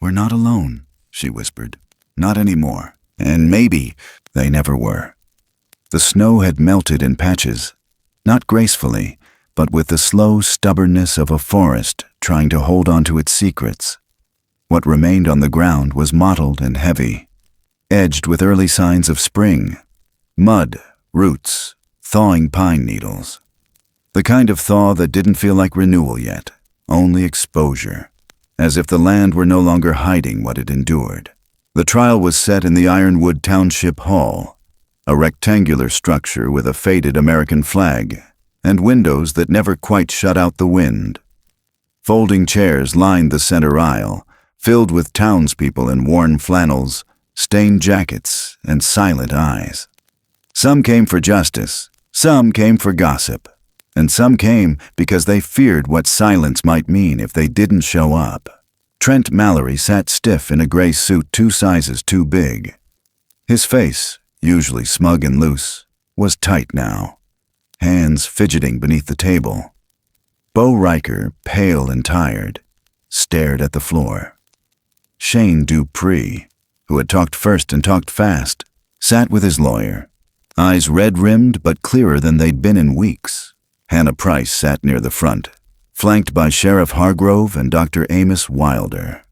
S3: "We're not alone," she whispered. "Not anymore." And maybe they never were. The snow had melted in patches, not gracefully, but with the slow stubbornness of a forest trying to hold on to its secrets. What remained on the ground was mottled and heavy, edged with early signs of spring. Mud, roots, thawing pine needles. The kind of thaw that didn't feel like renewal yet, only exposure, as if the land were no longer hiding what it endured. The trial was set in the Ironwood Township Hall, a rectangular structure with a faded American flag and windows that never quite shut out the wind. Folding chairs lined the center aisle, filled with townspeople in worn flannels, stained jackets, and silent eyes. Some came for justice, some came for gossip, and some came because they feared what silence might mean if they didn't show up. Trent Mallory sat stiff in a gray suit 2 sizes too big. His face, usually smug and loose, was tight now, hands fidgeting beneath the table. Bo Riker, pale and tired, stared at the floor. Shane Dupree, who had talked first and talked fast, sat with his lawyer, eyes red-rimmed but clearer than they'd been in weeks. Hannah Pryce sat near the front, flanked by Sheriff Hargrove and Dr. Amos Wilder.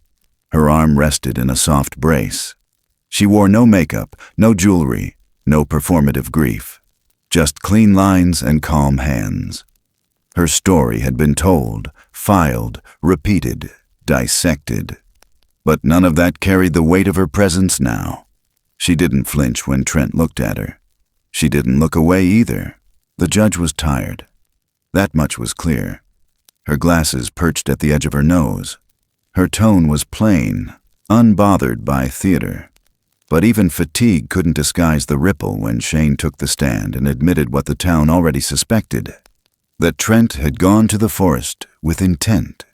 S3: Her arm rested in a soft brace. She wore no makeup, no jewelry, no performative grief, just clean lines and calm hands. Her story had been told, filed, repeated, dissected. But none of that carried the weight of her presence now. She didn't flinch when Trent looked at her. She didn't look away either. The judge was tired. That much was clear. Her glasses perched at the edge of her nose. Her tone was plain, unbothered by theater. But even fatigue couldn't disguise the ripple when Shane took the stand and admitted what the town already suspected, that Trent had gone to the forest with intent,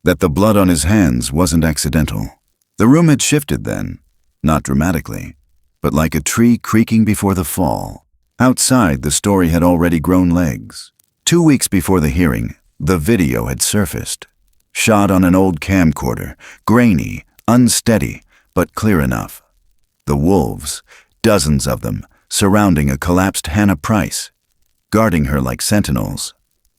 S3: that the blood on his hands wasn't accidental. The room had shifted then, not dramatically, but like a tree creaking before the fall. Outside, the story had already grown legs. 2 weeks before the hearing, the video had surfaced, shot on an old camcorder, grainy, unsteady, but clear enough. The wolves, dozens of them, surrounding a collapsed Hannah Pryce, guarding her like sentinels.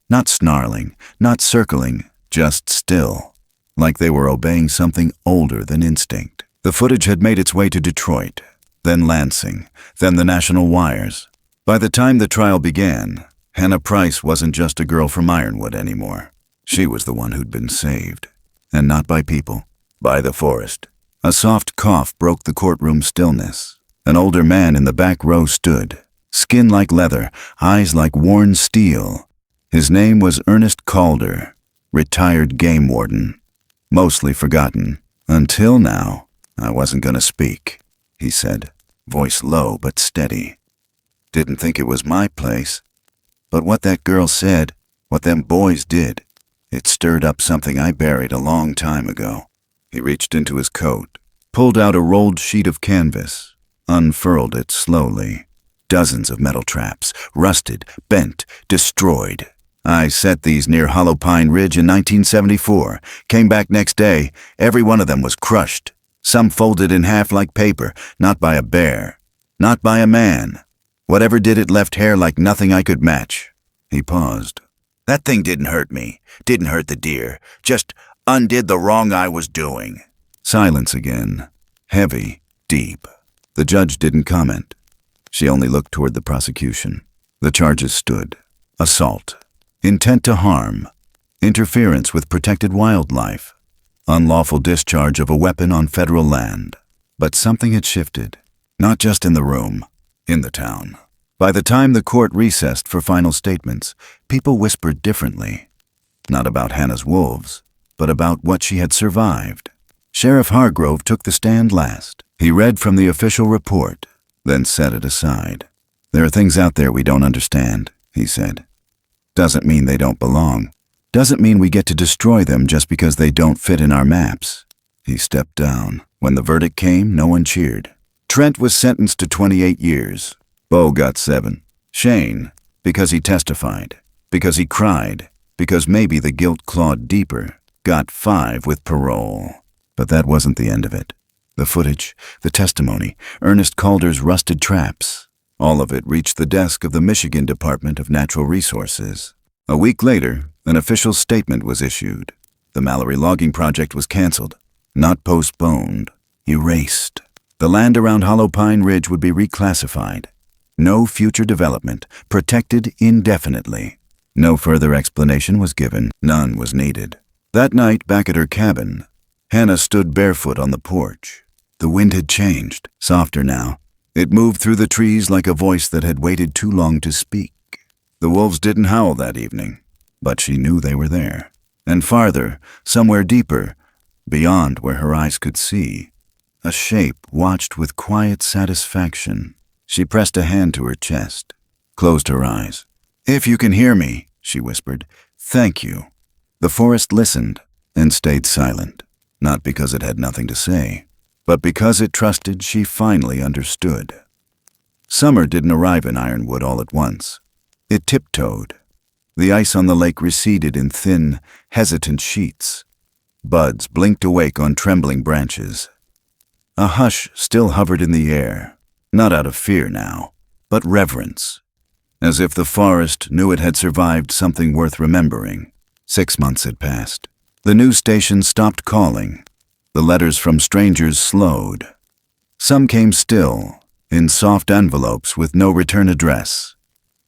S3: Not snarling, not circling, just still, like they were obeying something older than instinct. The footage had made its way to Detroit, then Lansing, then the national wires. By the time the trial began, Hannah Pryce wasn't just a girl from Ironwood anymore. She was the one who'd been saved. And not by people, by the forest. A soft cough broke the courtroom stillness. An older man in the back row stood, skin like leather, eyes like worn steel. His name was Ernest Calder, retired game warden. Mostly forgotten. Until now, I wasn't gonna speak, he said, voice low but steady. Didn't think it was my place. But what that girl said, what them boys did, it stirred up something I buried a long time ago. He reached into his coat, pulled out a rolled sheet of canvas, unfurled it slowly. Dozens of metal traps, rusted, bent, destroyed. I set these near Hollow Pine Ridge in 1974. Came back next day, every one of them was crushed. Some folded in half like paper, not by a bear, not by a man. Whatever did it left hair like nothing I could match. He paused. That thing didn't hurt me, didn't hurt the deer, just undid the wrong I was doing. Silence again, heavy, deep. The judge didn't comment. She only looked toward the prosecution. The charges stood. Assault, intent to harm, interference with protected wildlife, unlawful discharge of a weapon on federal land. But something had shifted, not just in the room, in the town. By the time the court recessed for final statements, people whispered differently. Not about Hannah's wolves, but about what she had survived. Sheriff Hargrove took the stand last. He read from the official report, then set it aside. There are things out there we don't understand, he said. Doesn't mean they don't belong. Doesn't mean we get to destroy them just because they don't fit in our maps. He stepped down. When the verdict came, no one cheered. Trent was sentenced to 28 years. Bo got 7. Shane, because he testified, because he cried, because maybe the guilt clawed deeper, got 5 with parole. But that wasn't the end of it. The footage, the testimony, Ernest Calder's rusted traps, all of it reached the desk of the Michigan Department of Natural Resources. A week later, an official statement was issued. The Mallory logging project was canceled. not postponed, erased. The land around Hollow Pine Ridge would be reclassified. No future development, protected indefinitely. No further explanation was given, none was needed. That night, back at her cabin, Hannah stood barefoot on the porch. The wind had changed, softer now. It moved through the trees like a voice that had waited too long to speak. The wolves didn't howl that evening, but she knew they were there. And farther, somewhere deeper, beyond where her eyes could see, a shape watched with quiet satisfaction. She pressed a hand to her chest, closed her eyes. "If you can hear me," she whispered, "thank you." The forest listened and stayed silent, not because it had nothing to say, but because it trusted she finally understood. Summer didn't arrive in Ironwood all at once. It tiptoed. The ice on the lake receded in thin, hesitant sheets. Buds blinked awake on trembling branches. A hush still hovered in the air, not out of fear now, but reverence, as if the forest knew it had survived something worth remembering. 6 months had passed. The news station stopped calling. The letters from strangers slowed. Some came still, in soft envelopes with no return address.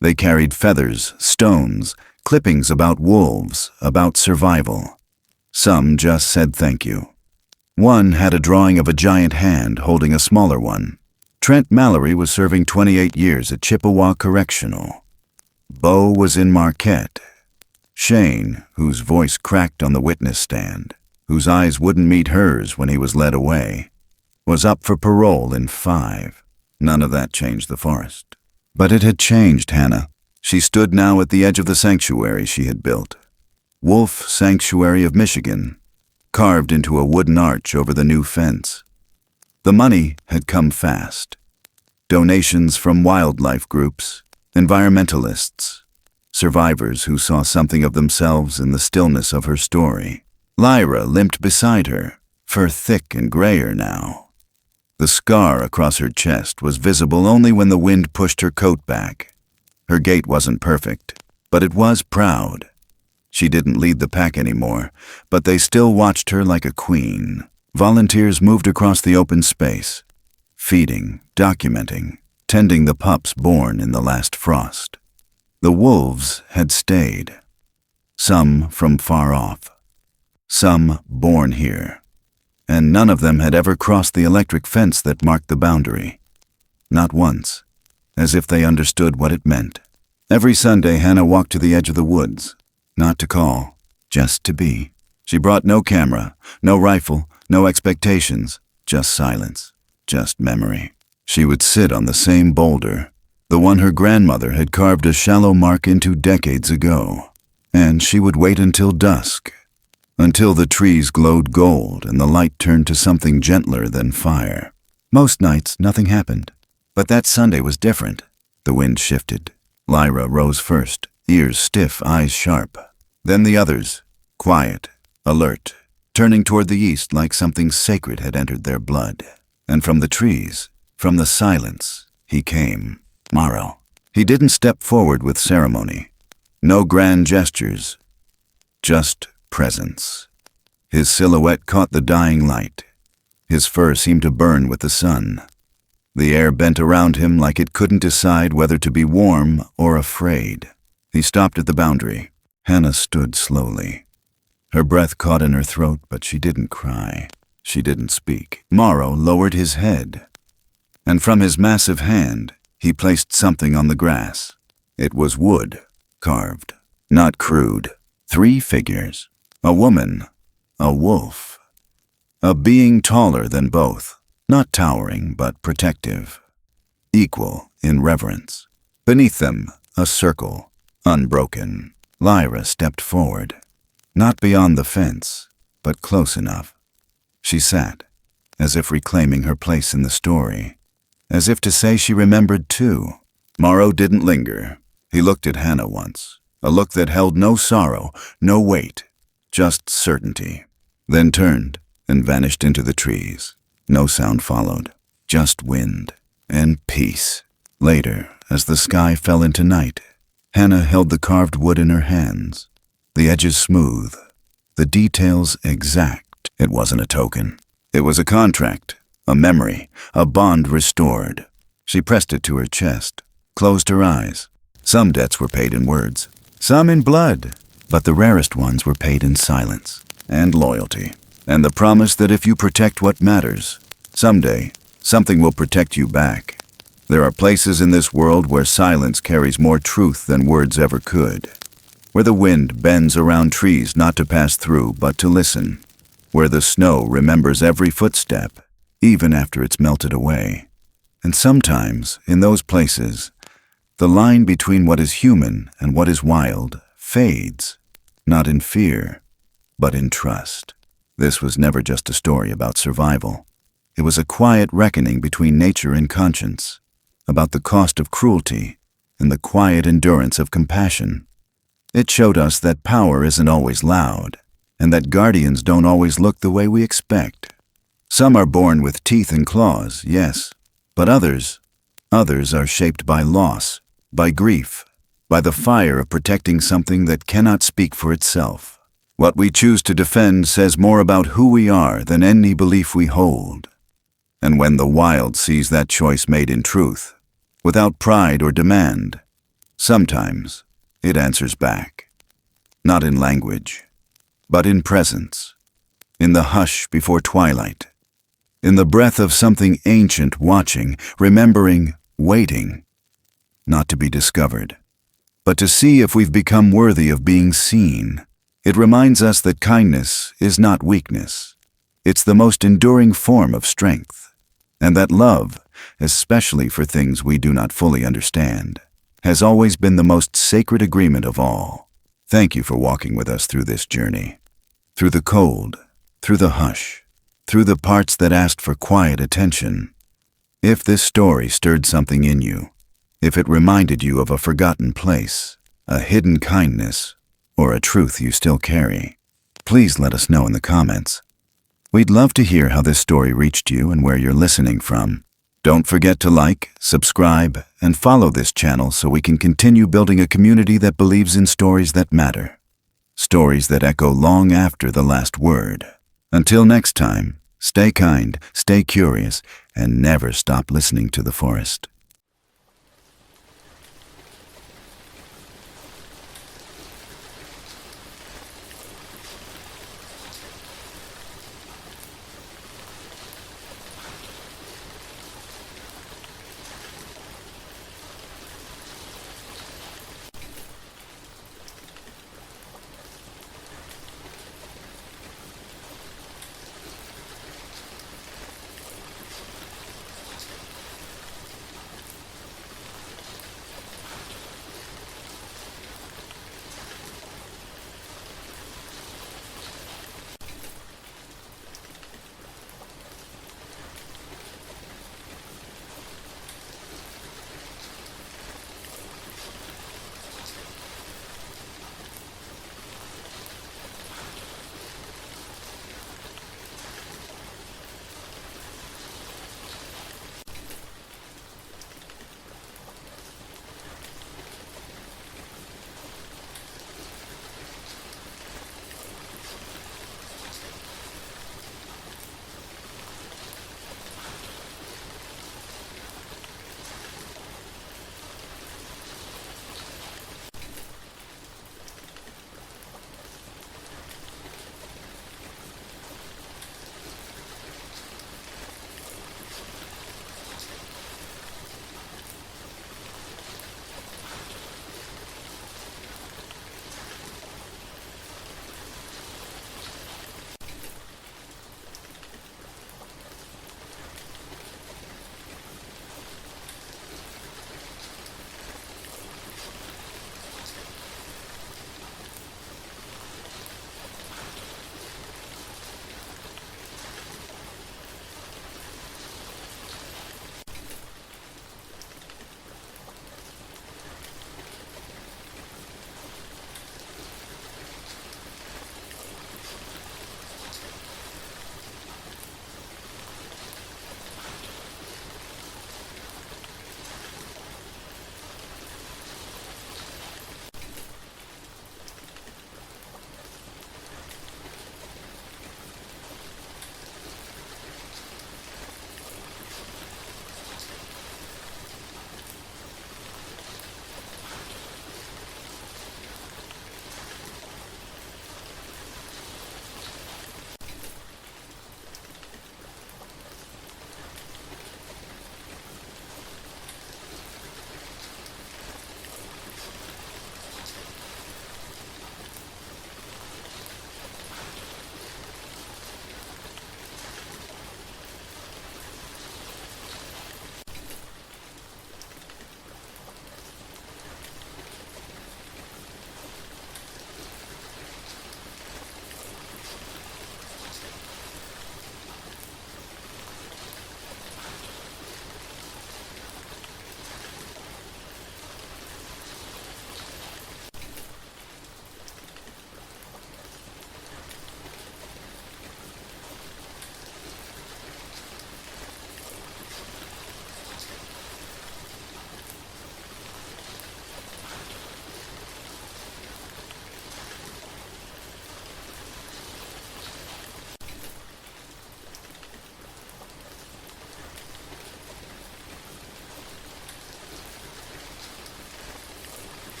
S3: They carried feathers, stones, clippings about wolves, about survival. Some just said thank you. One had a drawing of a giant hand holding a smaller one. Trent Mallory was serving 28 years at Chippewa Correctional. Bo was in Marquette. Shane, whose voice cracked on the witness stand, whose eyes wouldn't meet hers when he was led away, was up for parole in 5. None of that changed the forest. But it had changed Hannah. She stood now at the edge of the sanctuary she had built. Wolf Sanctuary of Michigan, carved into a wooden arch over the new fence. The money had come fast. Donations from wildlife groups, environmentalists, survivors who saw something of themselves in the stillness of her story. Lyra limped beside her, fur thick and grayer now. The scar across her chest was visible only when the wind pushed her coat back. Her gait wasn't perfect, but it was proud. She didn't lead the pack anymore, but they still watched her like a queen. Volunteers moved across the open space, feeding, documenting, tending the pups born in the last frost. The wolves had stayed, some from far off, some born here, and none of them had ever crossed the electric fence that marked the boundary. Not once, as if they understood what it meant. Every Sunday, Hannah walked to the edge of the woods, not to call, just to be. She brought no camera, no rifle, no expectations, just silence, just memory. She would sit on the same boulder, the one her grandmother had carved a shallow mark into decades ago, and she would wait until dusk, until the trees glowed gold and the light turned to something gentler than fire. Most nights, nothing happened, but that Sunday was different. The wind shifted. Lyra rose first, ears stiff, eyes sharp. Then the others, quiet, alert, turning toward the east like something sacred had entered their blood. And from the trees, from the silence, he came, Morrow. He didn't step forward with ceremony. No grand gestures, just presence. His silhouette caught the dying light. His fur seemed to burn with the sun. The air bent around him like it couldn't decide whether to be warm or afraid. He stopped at the boundary. Hannah stood slowly. Her breath caught in her throat, but she didn't cry. She didn't speak. Morrow lowered his head, and from his massive hand, he placed something on the grass. It was wood, carved, not crude. 3 figures. A woman, a wolf. A being taller than both, not towering but protective, equal in reverence. Beneath them, a circle, unbroken. Lyra stepped forward, not beyond the fence, but close enough. She sat, as if reclaiming her place in the story, as if to say she remembered too. Morrow didn't linger. He looked at Hannah once, a look that held no sorrow, no weight, just certainty, then turned and vanished into the trees. No sound followed, just wind and peace. Later, as the sky fell into night, Hannah held the carved wood in her hands, the edges smooth, the details exact, It wasn't a token. It was a contract, a memory, a bond restored. She pressed it to her chest, closed her eyes. Some debts were paid in words, some in blood, but the rarest ones were paid in silence and loyalty, and the promise that if you protect what matters, someday something will protect you back. There are places in this world where silence carries more truth than words ever could, where the wind bends around trees not to pass through but to listen, where the snow remembers every footstep, even after it's melted away. And sometimes, in those places, the line between what is human and what is wild fades, not in fear, but in trust. This was never just a story about survival. It was a quiet reckoning between nature and conscience, about the cost of cruelty and the quiet endurance of compassion. It showed us that power isn't always loud, and that guardians don't always look the way we expect. Some are born with teeth and claws, yes, but others are shaped by loss, by grief, by the fire of protecting something that cannot speak for itself. What we choose to defend says more about who we are than any belief we hold. And when the wild sees that choice made in truth, without pride or demand, sometimes it answers back. Not in language, but in presence, in the hush before twilight, in the breath of something ancient watching, remembering, waiting, not to be discovered, but to see if we've become worthy of being seen. It reminds us that kindness is not weakness. It's the most enduring form of strength, and that love, especially for things we do not fully understand, has always been the most sacred agreement of all. Thank you for walking with us through this journey, through the cold, through the hush, through the parts that asked for quiet attention. If this story stirred something in you, if it reminded you of a forgotten place, a hidden kindness, or a truth you still carry, please let us know in the comments. We'd love to hear how this story reached you and where you're listening from. Don't forget to like, subscribe, and follow this channel so we can continue building a community that believes in stories that matter. Stories that echo long after the last word. Until next time, stay kind, stay curious, and never stop listening to the forest.